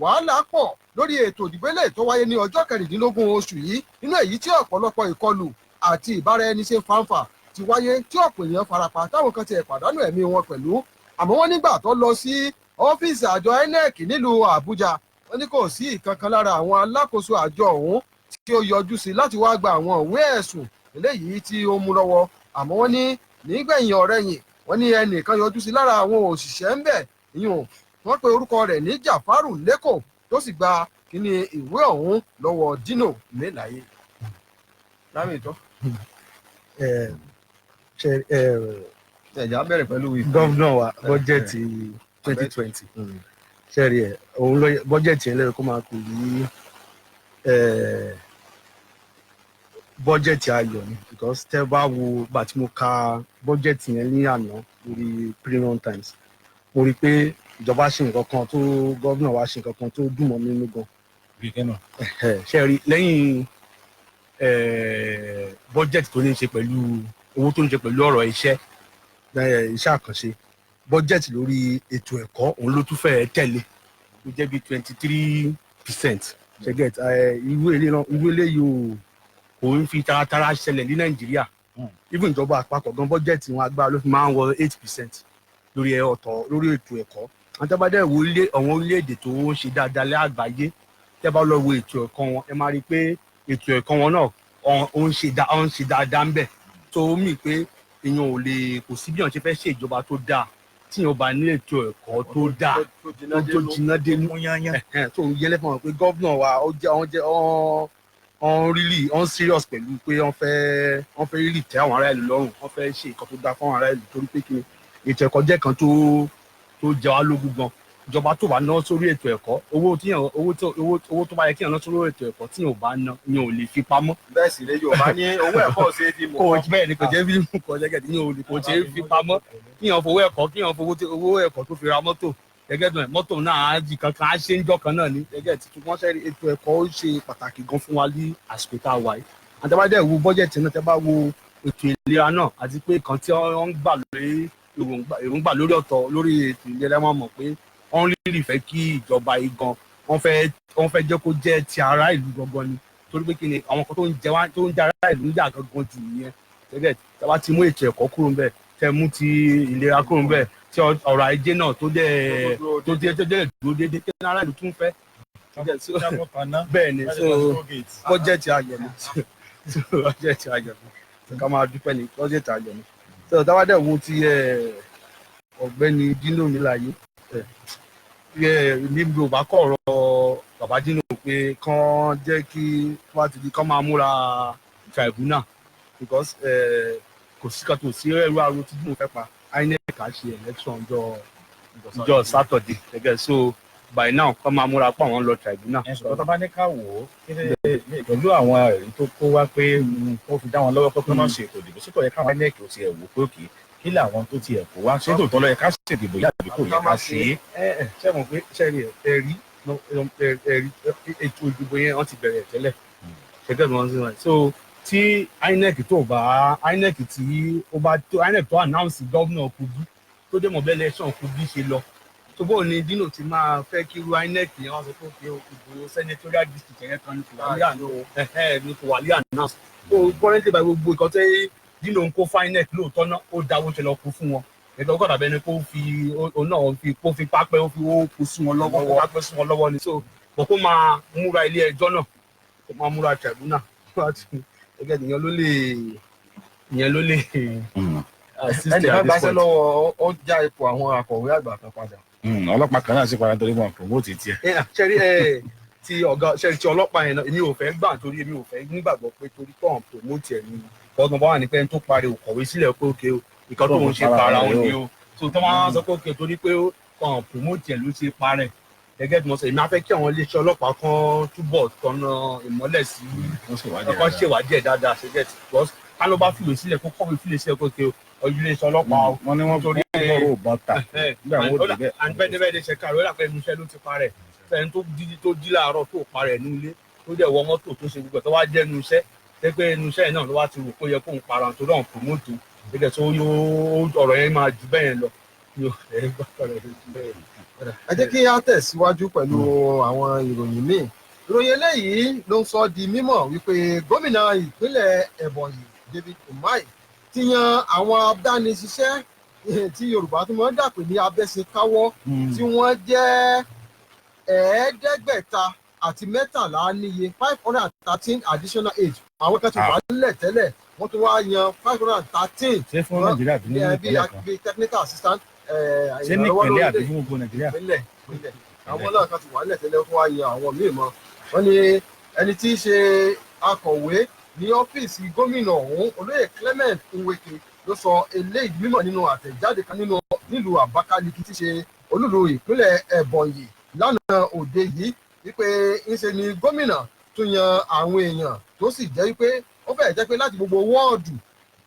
B: wàhálà pọ̀ lórí ètò ìdìbò eléyìí tó wáyé ní ọjọ́ 16 oṣù yìí nínú èyí tí ọ̀pọ̀lọpọ̀ ìkọlù àti ìbáraẹniṣe fàǹfà ti wáyé tí ọ̀pọ̀ èèyàn farapa táwọn kan ti pàdánù ẹ̀mí wọn pẹ̀lú. Àmọ́ wọ́n nígbà tó lọ sí ọ́fíìsì àjọ INEC nílùú Àbújá wọ́n ní kò sí ìkankan lára àwọn alákòóso àjọ ọ̀hún tí ó yọjú sí láti wá gba àwọn ìwé ẹ̀sùn eléyìí tí ó mú lọ́wọ́. Àmọ́ wọ́n ní nígbẹ̀yìn ọ̀rẹ̀yìn wọ́n ní ẹnìkan yọjú sí lára àwọn òṣìṣẹ́ ń bẹ̀ ìyún wọ́n pe orúkọ rẹ̀ ní Jafaru Leko tó sì gba kíní ìwé ọ̀hún lọ́wọ́ Dino Melaye. Lámì ìtọ́. Ẹ̀já bẹ̀rẹ̀ pẹ̀lú
E: gọ́vnà wa bọ́jẹ̀tì 2020 ṣẹ́rí ẹ̀ òun lọ bọ́jẹ̀tì yẹn lẹ́yìn kó máa kù ní bọ́jẹ̀tì ayọ̀ ni because tẹ́ bá wo gbà tí mo ka bọ́jẹ̀tì yẹn ní àná lórí Premium Times mo rí i pé ìjọba ṣe nǹkan kan tó gọ́vnà wa ṣe nǹkan kan tó dùn mọ́ mi nínú gan. ṣẹ́rí lẹ́yìn bọ́jẹ̀tì tó ní í ṣe pẹ̀lú owó tó ń ṣe pẹ̀lú ọ̀rọ̀ iṣẹ́ àkànṣe bọ́jẹ̀tì lórí ètò ẹ̀kọ́ òun ló tún fẹ́ẹ́ tẹ̀lé ó jẹ́ bí 23% ṣẹ́gẹ̀t irú eléyìí kò ń fi taratara ṣẹlẹ̀ ní Nàìjíríà even ìjọba àpapọ̀ gan bọ́jẹ̀tì wọn agbára ló fi máa ń wọ 8% lórí ètò ẹ̀kọ́ àtàbádẹ́ ìwò àwọn orílẹ̀-èdè tó ń ṣe dáadáa lẹ́ àgbáyé tẹ́ bá lọ wo ètò ẹ̀kọ́ wọn ẹ máa rí i pé ètò ẹ̀kọ́ wọn náà ó ń ṣe dáadáa ń bẹ̀ tó mì pé èèyàn ò lè kò sí bí wọ́n ṣe fẹ́ ṣe ìjọba tó dáa tí èèyàn bá ní ètò ẹ̀kọ́ tó dáa tó jiná dénú tó ń yẹlẹ́ fún wọn pé gọ́vnà wa on serious pẹ̀lú pé wọ́n fẹ́ really tẹ́ àwọn ará ìlú lọ́rùn wọ́n fẹ́ ṣe nǹkan tó dáa fún àwọn ará ìlú torí pé kí ètò ẹ̀kọ́ jẹ́ kan tó jẹ wá lógún gan ìjọba tó bá ná sórí ètò ẹ̀kọ́ owó tó bá yẹ kí èèyàn ná sórí ètò ẹ̀kọ́ tí èèyàn bá ná ìyẹn ò lè fi pamọ́.
B: Bẹ́ẹ̀ sì lè Yorùbá ní owó ẹ̀kọ́ ṣe é fi mú
E: kọ́ bẹ́ẹ̀ ni kò jẹ́ bí mú kọ́ jẹ́gẹ́ ìyẹn kò ṣe é fi pamọ́ kí èèyàn fowó ẹ̀kọ́ tó fi ra mọ́tò gẹ́gẹ́ bí mọ́tò náà á di kankan á ṣe ń jọ́ kan náà ní gẹ́gẹ́ tí wọ́n ṣe ètò ẹ̀kọ́ ó ṣe pàtàkì gan fún wa ní àsìkò tá a wà yìí àtẹ́bàdẹ́ wo bọ́jẹ̀tì náà tẹ́ bá wo ètò ìlera náà àti pé kan tí wọ́n ń gbà lórí èròǹgbà lórí ètò ìlera wọn mọ̀ pé wọ́n rí fẹ́ kí ìjọba yìí gan wọ́n fẹ́ jẹ́ kó jẹ́ ti ará ìlú gangan ni torí pé kí ni àwọn kan tó ń jẹ ará ìlú ń jà gangan jù nìyẹn gẹ́gẹ́ tí a bá ti mú ètò ẹ̀kọ́ kúrò ń bẹ̀ tẹ́ mú ti ìlera kúrò ń bẹ̀ tí ọ̀rọ̀ ajé náà tó dẹ̀ dúró déédéé kí ará ìlú tún fẹ́ bẹ́ẹ̀ ni so bọ́jẹ̀tì ayọ̀ ni bọ́jẹ̀tì ayọ̀ ni ká máa dúpẹ́ ní bọ́jẹ̀tì ayọ̀ ni so dáwádẹ́ wo ti ọ̀gbẹ́ni Dino Melaye ní Yorùbá kọ̀ ọ̀rọ̀ bàbá Dino pé kán jẹ́ kí wọ́n ti di kán máa múra tribunal because kò sí kan tó sí ẹrú aró tí mo fẹ́ pa INEC á ṣe election ọjọ́ Saturday gẹ́gẹ́ so by now kán máa múra pa àwọn lọ tribunal.
A: ẹ̀sùn tó bá ní ká wò ó pẹ̀lú àwọn ẹ̀rí tó kó wá pé ó fi dá wọn lọ́wọ́ pé kí wọ́n ṣe ètò ìdìbò sí kò yẹ káwọn INEC ò tiẹ̀ wò pé òkè kí làwọn tó tiẹ̀ kó wá ṣé tòótọ́ ló yẹ ká ṣèdìbò yàtọ̀ kò yẹ ká ṣe é.
E: ṣé mo pé ṣẹ́rí ẹ̀rí ètò ìdìbò yẹn wọ́n ti bẹ̀rẹ̀ tẹ́lẹ̀ ṣẹ́gẹ́ bí wọ́n ti wọ̀nyí so tí INEC tó announce gọ́vnà Kogi tó dé mọ̀ bẹ́ẹ̀ election Kogi ṣe lọ tó bó ni Dino ti máa fẹ́ kí irú INEC yẹn wọ́n sọ pé òkè ìbò senatorial district yẹn kan ní kò wà lé announce so currently by gbogbo ìkan tẹ́ Dino ń kó fún INEC lóòótọ́ náà ó dáwọ́ ṣe lọ kú fún wọn ẹ̀dọ́ ọgọ́dà bẹ́ẹ̀ ni kó fi pápẹ́ ó fi owó kú sí wọn lọ́wọ́ pápẹ́ sí wọn lọ́wọ́ ni so bọ̀ kó máa múra ilé ẹjọ́ náà kó máa múra tribunal gẹ́gẹ́ ìyẹn ló lè
B: ẹnì kan gbàṣẹ lọ́wọ́ ó já ipò àwọn akọ̀wé àgbà kan padà
A: ọlọ́pàá kan náà sì padà torí wọn promote tiẹ̀.
E: ṣẹ́rí ti ọ̀gá ṣẹ́rí ti ọlọ́pàá yẹn náà èmi ò fẹ́ gbà torí èmi ò fẹ́ nígbàgbọ́ pé torí tọ́hún promote ẹ̀ ni ọgbọ̀n bá wà ní pé tó parí òkọ̀wé sílẹ̀ pé òkè o ìkan tó ń ṣe para wọn ni o so tó máa sọ pé òkè torí pé tọ́hún promote ẹ̀ ló ṣe parẹ́ gẹ́gẹ́ bí mo sọ èmi á fẹ́ kí àwọn iléeṣẹ́ ọlọ́pàá kan túbọ̀ tọ́nà ìmọ́lẹ̀ sí ọkọ̀ ṣèwádìí ẹ̀ dáadáa ṣe get because ká ló bá fìwé sílẹ̀ kó kọ́wé fìlẹ̀ sílẹ̀ kó ké o iléeṣẹ́ ọlọ́pàá
A: wọn ni wọn torí ọ̀rọ̀ ò bọ́n ta nígbà wọn ò dé bẹ́ẹ̀.
E: àǹbẹ̀dẹ̀bẹ̀dẹ̀ ṣe kàró lápẹ ẹnu iṣẹ́ ló ti parẹ́ fẹ́ni tó jí láàárọ̀ tó parẹ́ ẹnu ilé tó dẹ̀ wọ mọ́tò tó ṣe gbogbo ẹ̀ tó wá jẹ́ ẹnu iṣẹ́ tẹ́ pé ẹnu iṣẹ́ náà ló wá ti rò pé ó yẹ kóun para tó dáhùn promote gẹ́gẹ́ tó ọ̀rọ̀ yẹn máa ju bẹ́ẹ̀ lọ.
B: ẹ jẹ́ kí á tẹ̀síwájú pẹ̀lú àwọn ìròyìn míì ìròyìn eléyìí ló ń sọ di mímọ̀ wípé gómìnà ìpínlẹ̀ Ebonyi David Umahi ti yan àwọn abániṣiṣẹ́ tí Yorùbá tó máa ń dàpè ní abẹ́sẹ̀káwọ́ tí wọ́n jẹ́ 513 níye 513 additional age àwọn kan ti wà nílẹ̀ tẹ́lẹ̀ wọ́n tún wá yan 513
A: ṣé fún Nàìjíríà bí ní ìpínlẹ̀ kan
B: bí technical assistant
A: ṣé ní ìpínlẹ̀ àbí fún gbogbo Nàìjíríà.
B: àwọn náà kan ti wà nílẹ̀ tẹ́lẹ̀ fún wa yan àwọn míì mọ́ wọ́n ní ẹni tí í ṣe akọ̀wé ní ọ́fíìsì gómìnà ọ̀hún olóyè Clement Nweke ló sọ eléyìí mímọ̀ nínú àtẹ̀jáde kan nílùú Abakaliki tí ṣe olúlu ìpínlẹ̀ Ebonyi lánàá òde yìí wípé ńṣe ni gómìnà tún yan àwọn èèyàn tó sì jẹ́ wípé ó fẹ́ẹ̀ jẹ́ pé láti gbogbo wọ́ọ̀dù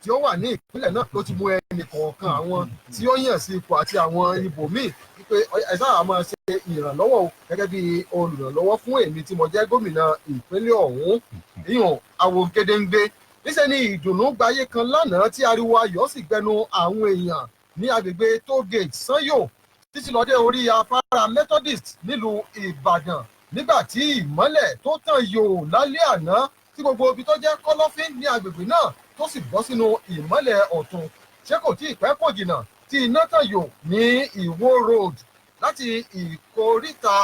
B: tí ó wà ní ìpínlẹ̀ náà ló ti mú ẹnì kọ̀ọ̀kan àwọn tí ó yàn sí ipò àti àwọn ibòmíì wípé ẹ sáà máa ṣe ìrànlọ́wọ́ gẹ́gẹ́ bí olùrànlọ́wọ́ fún èmi tí mo jẹ́ gómìnà ìpínlẹ̀ ọ̀hún ìhàn Awogedengbe níṣẹ́ ni ìdùnnú gbayé kan lánàá tí ariwo ayọ̀ sì gbẹnu àwọn èèyàn ní agbègbè tollgate Sanyo títí lọ dé orí afárá Methodist nílùú Ìbàdàn nígbà tí ìmọ́lẹ̀ tó tàn yòò lálẹ́ àná tí gbogbo ibi tó jẹ́ kọ́lọ́fín ní agbègbè náà tó sì bọ́ sínú ìmọ́lẹ̀ ọ̀tun ṣé kò tí ì pẹ́ kò jìnnà tí iná tàn yòò ní Ìwó road láti ìkóríta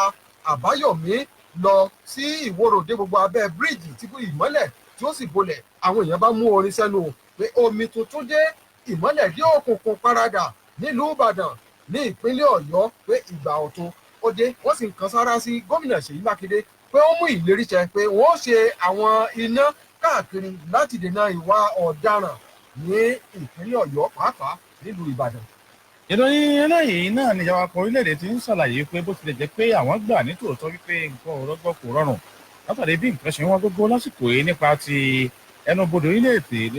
B: Àbáyọ̀mí lọ sí Ìwó road dé gbogbo abẹ́ bíríìjì tí ìmọ́lẹ̀ tí ó sì bolẹ̀ àwọn èèyàn bá mú orin sẹ́nu pé omi tuntun dé ìmọ́lẹ̀ dé òkùnkùn paradà nílùú Ìbàdàn ní ìpínlẹ̀ Ọ̀yọ́ pé ìgbà ọ̀tun ó dé wọ́n sì ń kan sára sí gómìnà Ṣèyí Mákindé pé ó mú ìlérí ṣẹ pé wọ́n ó ṣe àwọn iná káàkiri láti dènà ìwà ọ̀daràn ní ìpínlẹ̀ Ọ̀yọ́ pàápàá nílùú Ìbàdàn.
A: ìròyìn eléyìí náà níjọba kan orílẹ̀-èdè ti ń ṣàlàyé pé bó tilẹ̀ jẹ́ pé àwọn gbà nítòótọ́ wípé nǹkan òrọ́gbọ́ kò rọrùn látàrí bí nǹkan ṣe wọ́n gbogbo lásìkò yìí nípa ti ẹnubodè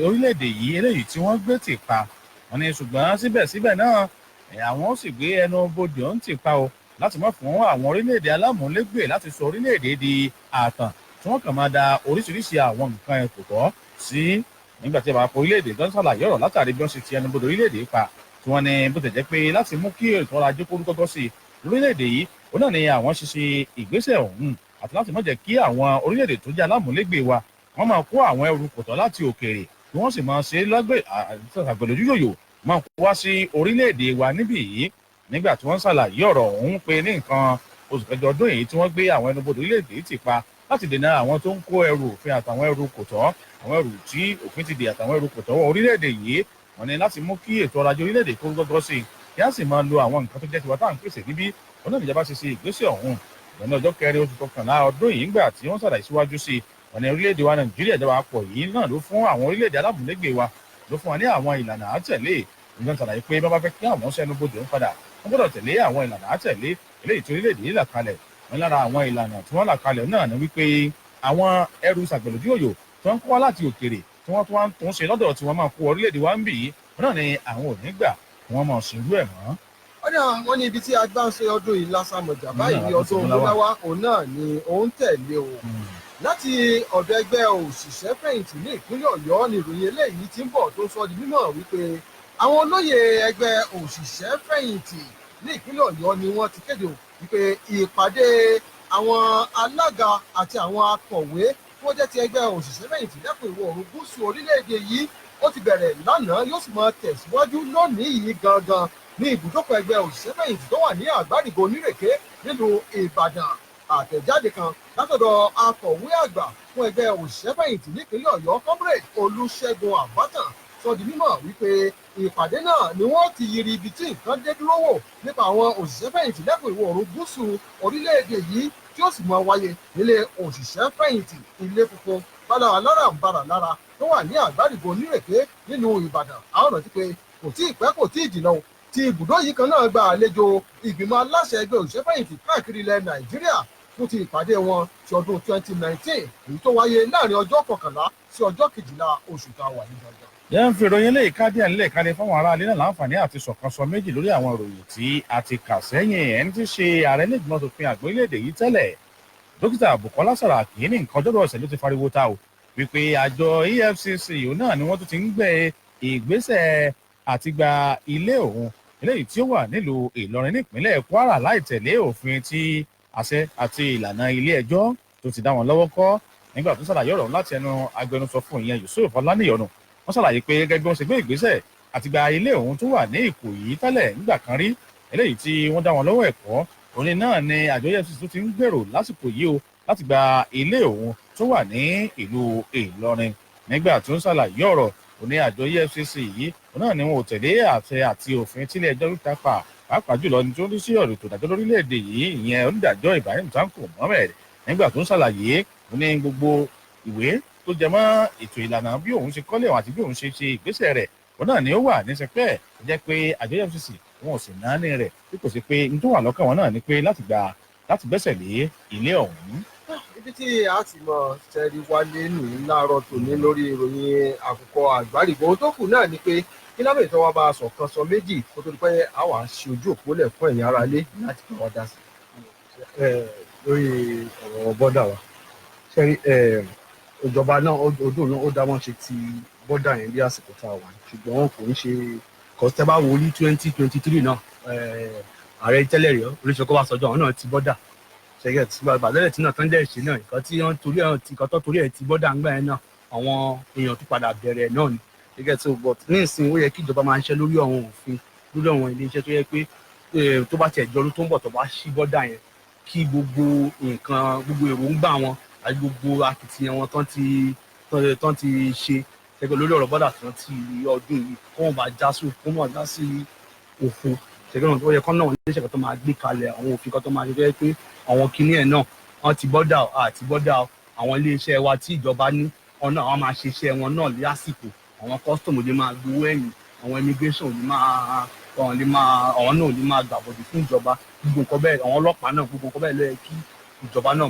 A: orílẹ̀-èdè yìí eléyìí tí wọ́n gbé tì pa wọ́n ní ṣùgbọ́n síbẹ̀síbẹ̀ náà àwọn ó sì gbé ẹnubodè ọ̀hún tì pa o láti má fún àwọn orílẹ̀-èdè alámúlégbè láti sọ orílẹ̀-èdè di ààtàn tí wọ́n kàn máa da oríṣiríṣi àwọn nǹkan ẹ̀kọ́ tọ́ sí nígbà tí àbápọ̀ orílẹ̀-èdè tó ń ṣàlàyé ọ̀rọ̀ látàrí bí wọ́n ṣe ti ẹnubodè orílẹ̀-èdè pa tí wọ́n ní bó tẹ̀ jẹ́ pé láti mú kí ètò ọrọ̀ ajé kó rúgọ́gọ́ sí lórílẹ̀-èdè yìí ó náà ní àwọn ṣe ìgbésẹ̀ ọ̀hún àti láti má jẹ́ kí àwọn orílẹ̀-èdè tó jẹ́ alámúlégbè wa wọ́n máa kó àwọn ẹrù kòtọ́ láti òkèèrè kí wọ́n sì máa ṣe àgbẹ̀lójúyòyò máa kó wá sí orílẹ̀-èdè wa níbí yìí nígbà tí wọ́n ṣàlàyé ọ̀rọ̀ ọ̀hún pé ní nǹkan oṣù kẹjọ ọdún yìí tí wọ́n gbé àwọn ẹnubodè orílẹ̀-èdè ti pa láti dènà àwọn tó ń kó ẹrù òfin àtàwọn ẹrù kòtọ́ àwọn ẹrù tí òfin ti dè àtàwọn ẹrù kòtọ́ wọ orílẹ̀-èdè yìí wọ́n ní láti mú kí ètò ọrọ̀ ajé orílẹ̀-èdè kó gbọ́gbọ́ sí kí á sì máa lo àwọn nǹkan tó jẹ́ tiwa tá à ń pèsè níbí ọ̀nà ìjọba ṣe ìgbésẹ̀ ọ̀hún ìgbọ̀nà ọjọ́ 4 oṣù kọkànlá ọdún yìí ńgbà tí wọ́n ṣàlàyé síwájú sí ọ̀nà orílẹ̀-èdè wa Nàìjíríà ìjọba pọ̀ yìí náà ló fún àwọn orílẹ̀-èdè alámúlégbè wa ló fún wa ní àwọn ìlànà àtẹ̀lé ìjọba ṣàlàyé pé bá bá fẹ́ kí àwọn sẹ́nubodè ń padà wọ́n gbọ́dọ̀ tẹ̀lé àwọn ìlànà àtẹ̀lé eléyìí tí orílẹ̀-èdè yìí là kalẹ̀ wọn lára àwọn ìlànà tí wọ́n là kalẹ̀ náà ni wípé àwọn ẹrù ṣàgbẹ̀lójúyòyò tí wọ́n kó wá láti òkèèrè tí wọ́n tún wá ń tún ṣe lọ́dọ̀ tí wọ́n máa kó orílẹ̀-èdè wa ń bì yìí wọn náà ni àwọn ò ní gbà kí wọ́n máa ṣerú ẹ̀ mọ́.
B: wọ́n ní ibi tí a gbá ń ṣe ọdún yìí lásàmọ̀jà báyìí ọdún olúláwá òun náà ni òun tẹ̀lé o láti ọ̀dọ̀ ẹgbẹ́ òṣìṣẹ́ fẹ̀yìntì ní ìpínlẹ̀ Ọ̀yọ́ ni ìròyìn eléyìí ti ń bọ̀ tó sọ di mímọ̀ wípé àwọn olóyè ẹgbẹ́ òṣìṣẹ́ fẹ̀yìntì ní ìpínlẹ̀ Ọ̀yọ́ ni wọ́n ti kéde wípé ìpàdé àwọn alága àti àwọn akọ̀wé tó jẹ́ ti ẹgbẹ́ òṣìṣẹ́ fẹ̀yìntì lẹ́kùn ìwọ̀ oòrùn gúúsù orílẹ̀-èdè yìí ó ti bẹ̀rẹ̀ lánàá yóò sì máa tẹ̀síwájú lónìí yìí gangan ní ibùdókọ̀ ẹgbẹ́ òṣìṣẹ́ fẹ̀yìntì tó wà ní àgbárígo onírèké nílùú Ìbàdàn àtẹ̀jáde kan látọ̀dọ̀ akọ̀wé àgbà fún ẹgbẹ́ òṣìṣẹ́ fẹ̀yìntì nípínlẹ̀ Ọ̀yọ́ comrade Olúṣẹ́gun Àbátàn sọ di mímọ̀ wípé ìpàdé náà ni wọ́n ti yiri ibi tí nǹkan dé dúró wò nípa àwọn òṣìṣẹ́ fẹ̀yìntì lẹ́kùn ìwọ̀ oòrùn gúúsù orílẹ̀-èdè yìí tí ó sì mọ wáyé nílé òṣìṣẹ́ fẹ̀yìntì ilé funfun bala alára ń bara lára tó wà ní àgbárígo onírèké nílùú Ìbàdàn. àwọn ọ̀nà ti pé kò tí ì pẹ́ kò tí ì jìnnà o tí ibùdó yìí kan náà gba àlejò ìgbìmọ̀ aláṣẹ ẹgbẹ́ òṣìṣẹ́ fẹ̀yìntì káàkiri ilẹ̀ Nàìjíríà fún ti ìpàdé wọn ti ọdún 2019 èyí tó wáyé láàrin ọjọ́ 11 sí ọjọ́ 12 oṣù tá a wà ní dandan.
A: yẹn ń fi ìròyìn ilé ìkádìí nílé ìkádìí fáwọn aráalé náà láǹfààní àti sọ̀kan sọ méjì lórí àwọn ìròyìn tí a ti kà sẹ́yìn ẹni tí ṣe ààrẹ ní ìgbìmọ̀ òfin àgbà orílẹ̀-èdè yìí tẹ́lẹ̀ dókítà Bùkọ́lá Sàràkí ní nǹkan ọjọ́rọ̀ ọ̀sẹ̀ ló ti fariwo ta o wípé àjọ EFCC òun náà ni wọ́n tún ti ń gbé ìgbésẹ̀ àti gba ilé òun eléyìí tí ó wà nílùú Ìlọrin nípínlẹ̀ Kwara láì tẹ̀lé òfin tí àṣẹ àti ìlànà ilé ẹjọ́ tó ti dá wọn lọ́wọ́ kọ́. nígbà tó ṣàlàyé ọ̀rọ̀ láti ẹnu agbẹnusọ fún ìyẹn Yusuf Ọláníyọ̀nù wọ́n ṣàlàyé pé gẹ́gẹ́ bí wọ́n ṣe gbé ìgbésẹ̀ àti gba ilé òun tó wà ní Ìkòyí tẹ́lẹ̀ nígbà kan rí eléyìí tí wọ́n dá wọn lọ́wọ́ ẹ̀kọ́ òní náà ni àjọ EFCC tó ti ń gbèrò lásìkò yìí o láti gba ilé òun tó wà ní ìlú Ìlọrin. nígbà tó ń ṣàlàyé ọ̀rọ̀ òní àjọ EFCC yìí òun náà ni wọn ò tẹ̀lé àṣẹ àti òfin tílé ẹjọ́ wíta pa pàápàá jùlọ ní tó ń rí sí ọ̀rọ̀ ètò ìdájọ́ lórílẹ̀‐èdè yìí ìyẹn onídàájọ́ Ibrahim Tanko Mohammed. nígbà tó ń ṣàlàyé ó ní gbogbo ìwé tó jẹ mọ́ ètò ìlànà bí òun ṣe kọ́lé àti bí òun ṣe ṣe ìgbésẹ̀ rẹ̀ òun náà ni ó wà ní sẹpẹ́ jẹ́ pé àjọ EFCC wọn ò sì náání rẹ̀ bí kò sí pé n tó wà lọ́kàn wọn náà ni pé láti gbẹ́sẹ̀ lé ilé ọ̀hún.
B: ibi tí a ti mọ tẹrí wálé nìyí láàárọ̀ tòní lórí ìròyìn àkùkọ àgbárígo tó kù náà ni pé kí lábẹ́ ìtọ́wá bá a sọ̀kan sọ méjì kó tó di pé a wà ṣe ojú òpó lẹ̀ fún ẹ̀yin ará ilé láti kí wọ́n dá sí.
E: lórí ọ̀rọ̀ bọ́dà wa ṣẹ́rí ìjọba náà odò náà ó dá wọn ṣe ti bọ́dà yẹn bí àsìkò tá a wà ṣùgbọ́n kò ń ṣe kọ́sítẹ́bà wo ní 2023 náà ààrẹ tẹ́lẹ̀ rí Olúṣẹ́gun Ọbásanjọ́ àwọn náà ti bọ́dà ṣẹ́gẹ̀ tí bàbálẹ̀ tí náà tán jẹ́ ìṣe náà nǹkan tí wọ́n torí ẹ̀ ti kọ́tọ́ torí ẹ̀ ti bọ́dà ń gbà yẹn náà àwọn èèyàn tó padà bẹ̀rẹ̀ náà ni gẹ́gẹ́ tó but ní ìsìn ó yẹ kí ìjọba máa ń ṣe lórí àwọn òfin lórí àwọn ilé iṣẹ́ tó yẹ pé tó bá tiẹ̀ jọrú tó ń bọ̀ tó bá ṣí bọ́dà yẹn kí gbogbo nǹkan gbogbo èròǹgbà wọn àti gbogbo akitiyan wọn tán ti ṣe gẹ́gẹ́ lórí ọ̀rọ̀ bọ́dà tán ti ọdún yìí kó wọn bá já sí kó wọn já sí òfin gẹ́gẹ́ náà tó yẹ kán náà ní iléeṣẹ́ kan tó máa gbé kalẹ̀ àwọn òfin kan tó máa ṣe pé àwọn kinní ẹ̀ náà wọ́n ti bọ́dà àti bọ́dà àwọn iléeṣẹ́ wa tí ìjọba ní ọ̀nà àwọn máa ṣe iṣẹ́ wọn náà lásìkò àwọn custom lè máa gbowó ẹ̀yìn àwọn immigration lè máa àwọn náà lè máa gbàbọ̀dì fún ìjọba gbogbo nǹkan bẹ́ẹ̀ àwọn ọlọ́pàá náà gbogbo nǹkan bẹ́ẹ̀ ló yẹ kí ìjọba náà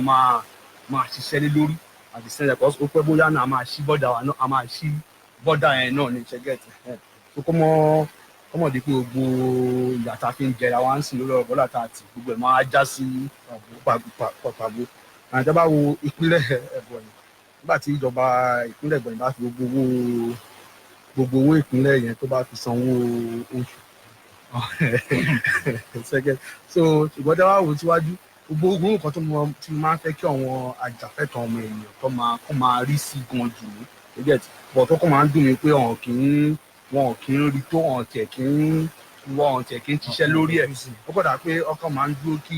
E: máa ṣiṣẹ́ lé lórí àti sẹ́yìn ẹ̀kọ́ ó pẹ́ bóyá náà a máa ṣí bọ́dà wa náà a máa ṣí bọ́dà yẹn náà ní ṣẹ́gẹ̀tì tó kọ́mọ̀dé pé gbogbo ìyàtà fi ń jẹra wá ń sìn lórí ọ̀rọ̀ bọ́dà tá a ti gbogbo ẹ̀ máa já sí pàbó àti bá wo ìpínlẹ̀ Ebonyi nígbà tí ìjọba ìpínlẹ̀ Ebonyi bá fi gbogbo owó ìpínlẹ̀ yẹn tó bá fi sanwó oṣù so ṣùgbọ́n dáwà wò síwájú gbogbo nǹkan tó máa ń fẹ́ kí àwọn àjàfẹ́tọ̀ọ́ ọmọ ènìyàn kó máa rí sí gan jù ní ẹgbẹ́ tí bọ̀ tó kọ́ máa ń dùn mí pé wọn kì í rí tó wọn tẹ̀ kí ń ṣiṣẹ́ lórí ẹ̀ ó kọ̀dà pé ọkàn máa ń dúró kí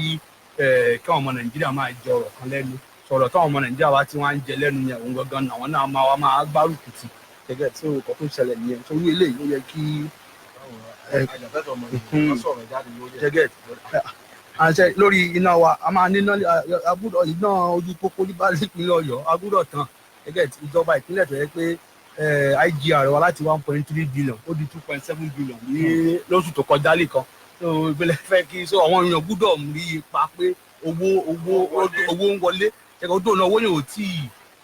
E: àwọn ọmọ Nàìjíríà máa jẹ ọ̀rọ̀ kan lẹ́nu sọ̀rọ̀ táwọn ọmọ Nàìjíríà wá tí wọ́n á ń jẹ lẹ́nu yẹn òun gangan àwọn náà máa gbárùkù tì gẹ́gẹ́ tí nǹkan tó ń ṣẹlẹ̀ nìyẹn torí eléyìí ó yẹ kí àṣẹ lórí iná wa a máa níná agbúdọ̀ iná ojú pópó níbàlẹ̀ ìpínlẹ̀ Ọ̀yọ́ agbúdọ̀ tán gẹ́gẹ́ tí ìjọba ìpínlẹ̀ tó yẹ pé IGR wa láti 1.3 billion ó di 2.7 billion ní lóṣù tó kọjá lẹ́kan tó ìpínlẹ̀ fẹ́ kí so àwọn èèyàn gbúdọ̀ rí ipa pé owó ń wọlé ẹ̀kọ́ odò náà owó yẹn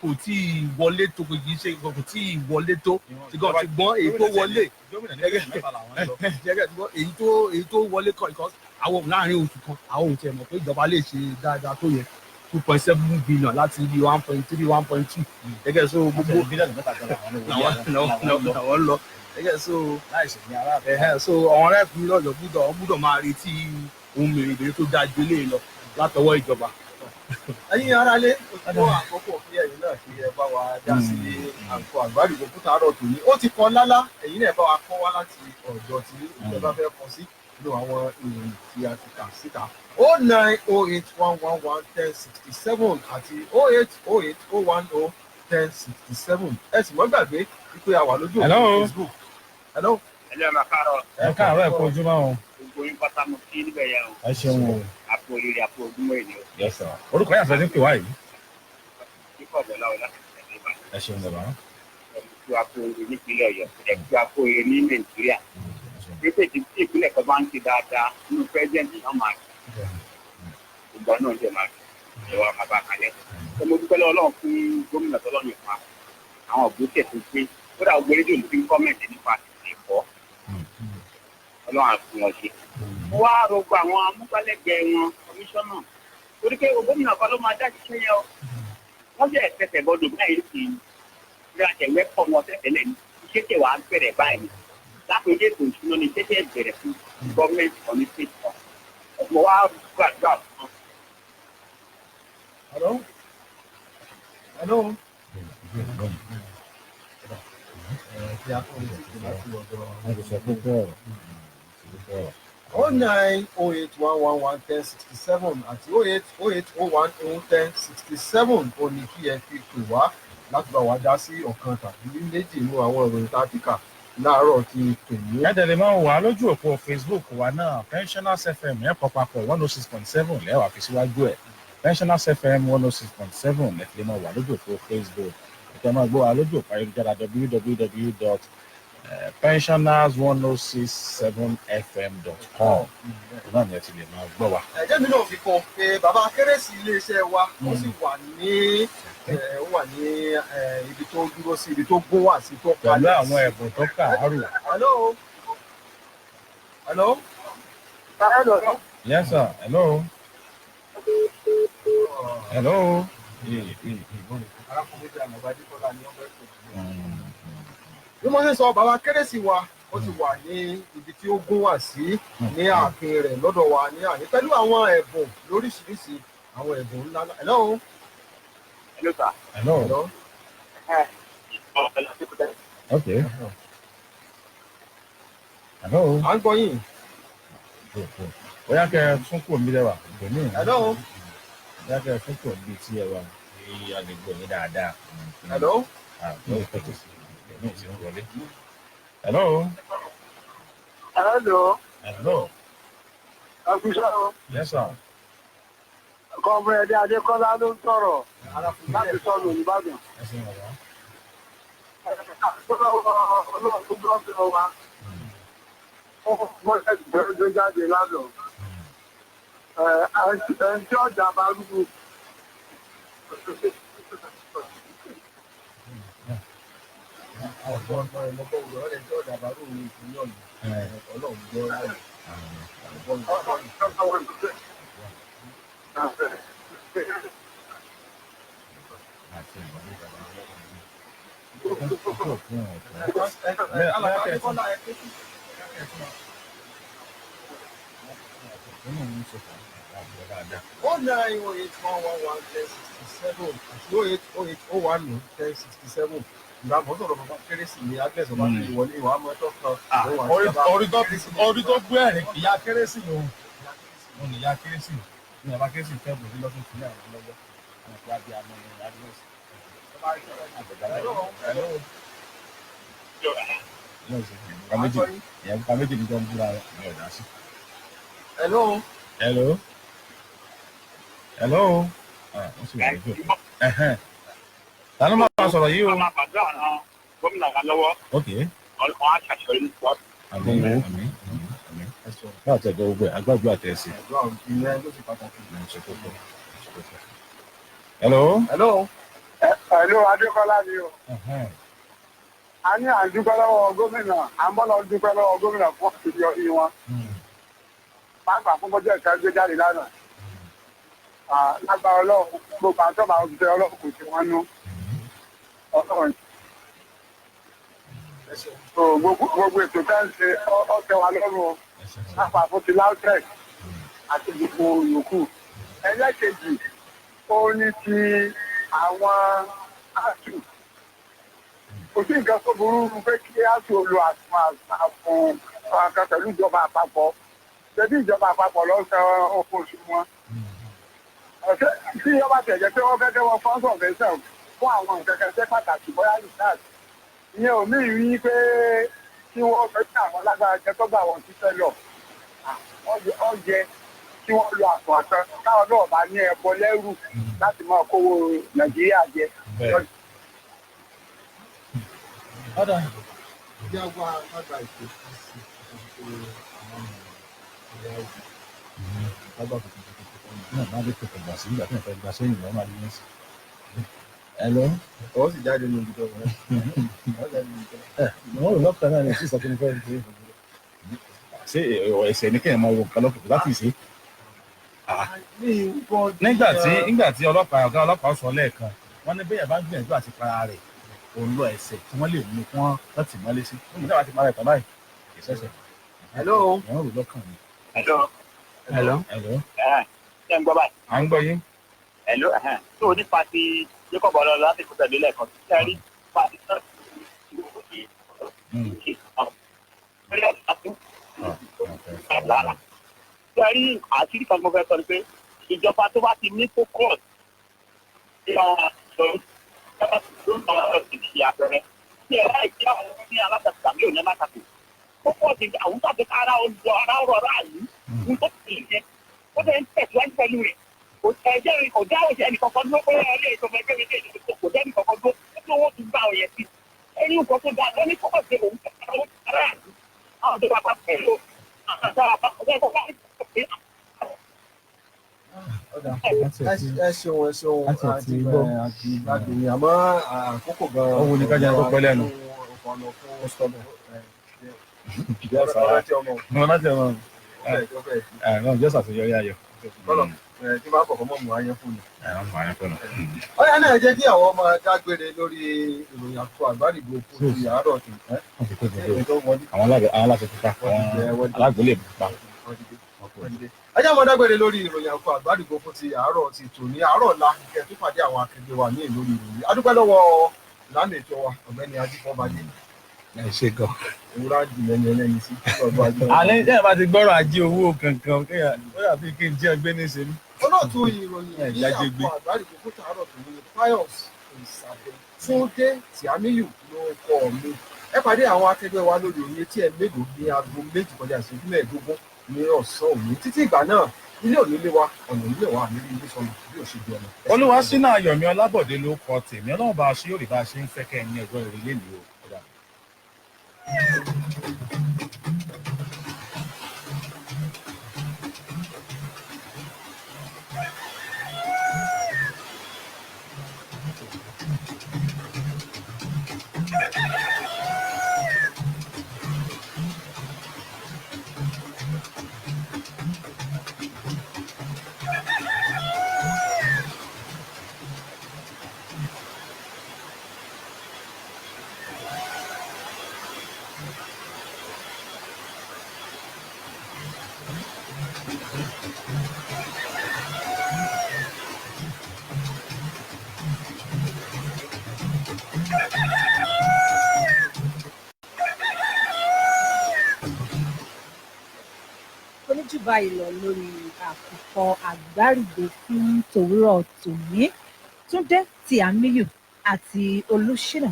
E: kò tí ì wọlé tó kò tí ì wọlé tó ṣùgbọ́n èyí tó wọlé èyí tó wọlé kọ́ because àwọn láàrin oṣù kan àwọn ohun tí ẹ mọ̀ pé ìjọba lè ṣe dáadáa tó yẹ 2.7 billion láti di 1.3 1.2 gẹ́gẹ́ so gbogbo àwọn lọ gẹ́gẹ́ so so àwọn ará ìpínlẹ̀ Ọ̀yọ́ gbúdọ̀ máa retí ohun mèremère tó dáa ju eléyìí lọ látọwọ́ ìjọba.
B: ẹ̀yin aráalé ó àkókò kí ẹ̀yin náà ṣe ẹ bá wa dá sí àǹkọ àgbárígo fún tàárọ̀ tòní ó ti kọ lálá ẹ̀yin náà bá wa kọ́ wá láti ọ̀dọ̀ tí ìjọba fẹ́ kọ sí nínú àwọn ìròyìn tí a ti kà síta 09081111067 àti 08080101067 ẹ sì mọ́ gbàgbé wípé a wà lójú òpó Facebook hello.
I: ẹjọ́ máa káàárọ̀.
A: ẹ káàárọ̀ ẹ kó ojúmọ́ o.
I: gbogbo yín pátá mo kí níbẹ̀ yẹn o.
A: ẹ ṣeun o.
I: àpò òrìrì àpò ojúmọ́ èdè o.
A: yes sir. orúkọ yàtọ̀ ní pè wá yìí.
I: kíkọ̀ ọ̀dọ̀ láwọn láti tẹ̀lé bá.
A: ẹ ṣeun bàbá.
I: ẹ̀kú àpò òrìrì nípínlẹ̀ ọ̀yọ́ ẹ̀kú àpò òrìrì ní nàìjíríà. pípé tí ìpínlẹ̀ kan bá ń ṣe dáadáa nínú pẹ́ẹ́dẹ́ǹtì náà máa ìgbà náà jẹ́ máa ẹ̀wà bàbá kalẹ̀. ṣé mo dúpẹ́ lọ́wọ́ Ọlọ́run fún gómìnà tọ́lọ́run pa àwọn ògbókè tó pé kódà ògbó rédíò ló fi ń kọ́mẹ̀ntì nípa ẹ̀kọ́ Ọlọ́run àfihàn wọn ṣe. mo wá rògbò àwọn amúgbálẹ́gbẹ̀ẹ́ wọn kọmíṣánná torí pé gómìnà kan ló máa dá ṣiṣẹ́ yẹn o wọ́n jẹ́ ẹ̀sẹ̀sẹ̀ bọ́dọ̀ báyìí sí i ẹ̀wẹ́ pọ̀ wọn tẹ̀tẹ̀lẹ̀ ní iṣẹ́ tẹ̀ wá bẹ̀rẹ̀ báyìí lápèjẹ́ ètò ìṣúná ni iṣẹ́ tẹ̀ bẹ̀rẹ̀ fún gọ́ọ̀mẹ̀ntì kan ní state kan mo wá gbàdúrà fún.
B: hello. hello. Oh 0908111067 àti 080811067 ó ní kí ẹ fi pè wá láti bá wa dá sí ọ̀kan tàbí méjì nínú àwọn ìròyìn tá a ti kà láàárọ̀ ti tòní.
A: ẹ̀dẹ̀ lè máa wà lójú òpó Facebook wa náà Pensioners FM ẹ̀kọ́ papọ̀ 106.7 lẹ́wà fi síwájú ẹ̀ Pensioners FM 106.7 lẹ́tí lè máa wà lójú òpó Facebook ìtẹ́ máa gbọ́ wa lójú òpó ayélujára www.pensioners1067fm.com náà ni ẹ ti lè máa gbọ́ wa.
B: ẹ̀jẹ̀ mi náà fi kún pé bàbá kérésì iléeṣẹ́ wa ó sì wà ní ó wà ní ibi tó dúró sí ibi tó gún wà sí tó kalẹ̀
A: pẹ̀lú àwọn ẹ̀bùn tó kàárù.
B: hello. hello.
A: Yes sir. Hello. Hello.
B: bí wọ́n ṣe sọ bàbá kérésì wa ó ti wà ní ibi tí ó gún wà sí ní ààfin rẹ̀ lọ́dọ̀ wa ní àní pẹ̀lú àwọn ẹ̀bùn lóríṣiríṣi àwọn ẹ̀bùn ńlá. hello.
I: hello sir.
A: Hello. Okay. Hello.
B: à ń gbọ́ yín.
A: Bóyá kẹ́ ẹ tún kò mí lẹ́wà.
B: hello.
A: Bóyá kẹ́ ẹ tún kò mí tí ẹ wà ní agbègbè yín dáadáa.
B: hello.
A: Hello.
I: hello.
A: Hello.
I: àkùsọ̀.
A: Yes sir.
I: Kọ́mọ̀rẹ́dẹ́ Adékọ́lá ló ń sọ̀rọ̀ láti sọ̀rọ̀ Olùbàdàn.
A: Ẹ ṣe bàbá.
I: Ọlọ́run tó gbọ́ wa. Wọ́n ṣe bẹ̀rẹ̀ tó jáde lánàá. Ẹni tí ọjà bá rúgbù.
B: ọ̀gbọ́n ẹ̀mọ́kọ̀ òwúrọ̀ rẹ̀ tí ọ̀dà bá rò ní ìpínlẹ̀ ọ̀nà ọlọ́run gbọ́ láyé. Oh 908111067 àti 080801067 ìgbà mọ́ sọ̀rọ̀ bàbá kérésì ní agbẹ̀sọ̀ bá ti wọlé ìwà mọ́tò kan.
A: Orí tó gbé ẹ̀rín ìyá kérésì lòun. Wọ́n ní ìyá kérésì ní bàbá kérésì fẹ́ bò ní lọ́dún sílẹ̀ àwọn lọ́wọ́. Àwọn ìgbà bíi àmọ́ ní agbẹ̀sọ̀. Ìyá méjì ní jọ́n búra rẹ̀ ní ọ̀dà sí.
B: hello.
A: Hello. Hello. Wọ́n sì wà lójú ẹ̀. Ta ló máa sọ̀rọ̀ yìí o?
I: Ọmọ àgbàdo àwọn gómìnà wa lọ́wọ́.
A: Ok.
I: Ọlọ́run á ṣàṣeyọrí ní sport.
A: Àmín. Báwo tẹ̀ gbọ́ gbogbo ẹ̀ agbájú àtẹ̀sí.
B: ìyẹn ló ṣe pàtàkì.
A: Hello.
B: hello.
I: Hello Adékọ́lá ni o. A ní à ń dúpẹ́ lọ́wọ́ gómìnà, à ń bọ́ lọ dúpẹ́ lọ́wọ́ gómìnà fún ìdí wọn. Pàápàá fún bọ́jọ́ ìka gbé jáde lánàá. Lágbára Ọlọ́run gbogbo àtọ́bà òṣìṣẹ́ Ọlọ́run kò sí wọn nú. Ọlọ́run. Gbogbo ètò tá ń ṣe ọ̀tẹ̀ wa lọ́rùn lápapọ̀ fún ti LAUTECH àti gbogbo yòókù. Ẹlẹ́kejì ó ní ti àwọn ASUU. Kò sí nǹkan tó burú pé kí ASUU lo àfún ọ̀kan pẹ̀lú ìjọba àpapọ̀. Ṣebí ìjọba àpapọ̀ ló sọ owó oṣù wọn. Tí ìjọba tẹ̀jẹ̀ pé wọ́n fẹ́ dẹ́wọ́ fund convention fún àwọn nǹkan kan ṣe pàtàkì bóyá research. Ìyẹn ò mí rí pé kí wọ́n fẹ́ kí àwọn lágbára jẹ tó gbà wọ́n ṣiṣẹ́ lọ. Ọ̀jẹ̀ kí wọ́n lo àtúnṣe káwọn náà bá ní ẹbọ lẹ́rù láti máa kówó Nàìjíríà jẹ.
B: ọ̀dà ìdí àgbà àgbà ètò
A: Hello.
B: ọ̀ sì jáde ní ibi tó wọ̀
A: Wọ́n rò lọ́kàn náà ní sísọ kí ni fẹ́ẹ́ ṣe. Ṣé ẹ̀sẹ̀ ní kéèyàn máa wo nǹkan lọ́kàn láti ṣe? Nígbà tí ọ̀gá ọlọ́pàá sọ lẹ́ẹ̀kan, wọ́n ní bẹ́ẹ̀ bá ń gbìyànjú àti para rẹ̀, òun lọ ẹ̀sẹ̀ tí wọ́n lè mú kí wọ́n láti mọ́lé sí. Wọ́n mú dáwà ti para ẹ̀tàn báyìí. Ìṣẹ̀ṣẹ̀.
B: Hello.
A: Wọ́n rò lọ́kàn mi.
I: Hello. Ṣé ń gbọ́ báyìí?
A: À ń gbọ́ yín.
I: Hello. Tó nípa ti Jacob ọlọ́run láti kó tẹ̀lé lẹ́ẹ̀kan tí ẹ rí pàtí náà Sẹ́rí àṣírí kan mo fẹ́ sọ ni pé ìjọba tó bá ti ní focus ní àwọn àṣọ ìjọba tó ń bá wọn ti ṣe àpẹẹrẹ tí ẹ láì jẹ́ àwọn ní alátakò tàbí òní alátakò focus ní àwọn tàbí ara ọ̀rọ̀ aráàlú ní tó ti ṣe ó fẹ́ ń tẹ̀síwájú pẹ̀lú rẹ̀ kò já òjẹ́ ẹnìkankan dúró pé ẹlẹ́ ìjọba ẹgbẹ́ mi kéde kò jẹ́ ẹnìkankan dúró tí owó ti gbà òye sí ẹni nǹkan tó dáa lọ́ní focus ní òun tẹ̀síwájú aráàlú àwọn tó bá bá pẹ̀lú
B: ẹ ṣeun àti gbàgbé àmọ́ àkókò gan-an.
A: Owó ní kájà tó pẹ́ lẹ́nu. Mo láti ọmọ náà jẹ́ ṣàṣeyọrí ayọ̀.
B: Tí máa kọ̀ọ̀kan mọ̀ mú ayán fún mi. Ọ̀yá náà jẹ́ kí àwọn ọmọ dágbére lórí ìròyìn àkókò àgbàdìgbò fún ti àárọ̀ tó.
A: Àwọn aláṣẹ pupa, àwọn alágbélé pupa.
B: Ajá máa dágbére lórí ìròyìn àkókò àgbàdìgbò fún ti àárọ̀ ti tò ní àárọ̀ ọ̀la kẹ́ tó pàdé àwọn akẹgbẹ́ wa ní ìlórí ìròyìn. A dúpẹ́ lọ́wọ́ ìlànà ètò wa ọ̀gbẹ́ni Ajífọ́badé.
A: Ẹ ṣe gan.
B: Òwúrọ̀ àjùmọ̀ ẹni ẹlẹ́ni sí.
A: Àlẹ́ jẹ́ ìbá ti gbọ́rọ̀ ajé owó kankan kéèyàn ó yà bí kí n jẹ́ ọgbẹ́ ní ìṣẹ́lú.
B: Olóòtú ìròyìn ní àpò àgbáríkò fún tààrọ̀ tó ní Pius Ìsàbẹ̀ Túndé Tìámíyù ló kọ́ mi. Ẹ pàdé àwọn akẹgbẹ́ wa lórí òye tí ẹ mélòó ní aago 2:15 ní ọ̀sán òní. Títí ìgbà náà, ilé òní lé wa, ọ̀nà ilé wa ní ilé sọnù bí ò ṣe di ọ̀nà.
A: Olúwaṣínà Ayọ̀mí Ọlábọ̀dé ló kọ tèmi. Ọlọ́run bá a ṣe yóò rí bá a ṣe ń fẹ́ kẹ́ ẹ ní ẹjọ́ ìrìlẹ̀ mi o.
J: Jù báyìí lọ lórí àkùkọ àgbárígò fún tòwúrọ̀ tòní. Túndé Tìámíyù àti Olúṣínà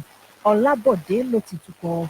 J: Ọlábọ̀dé ló ti tukọ̀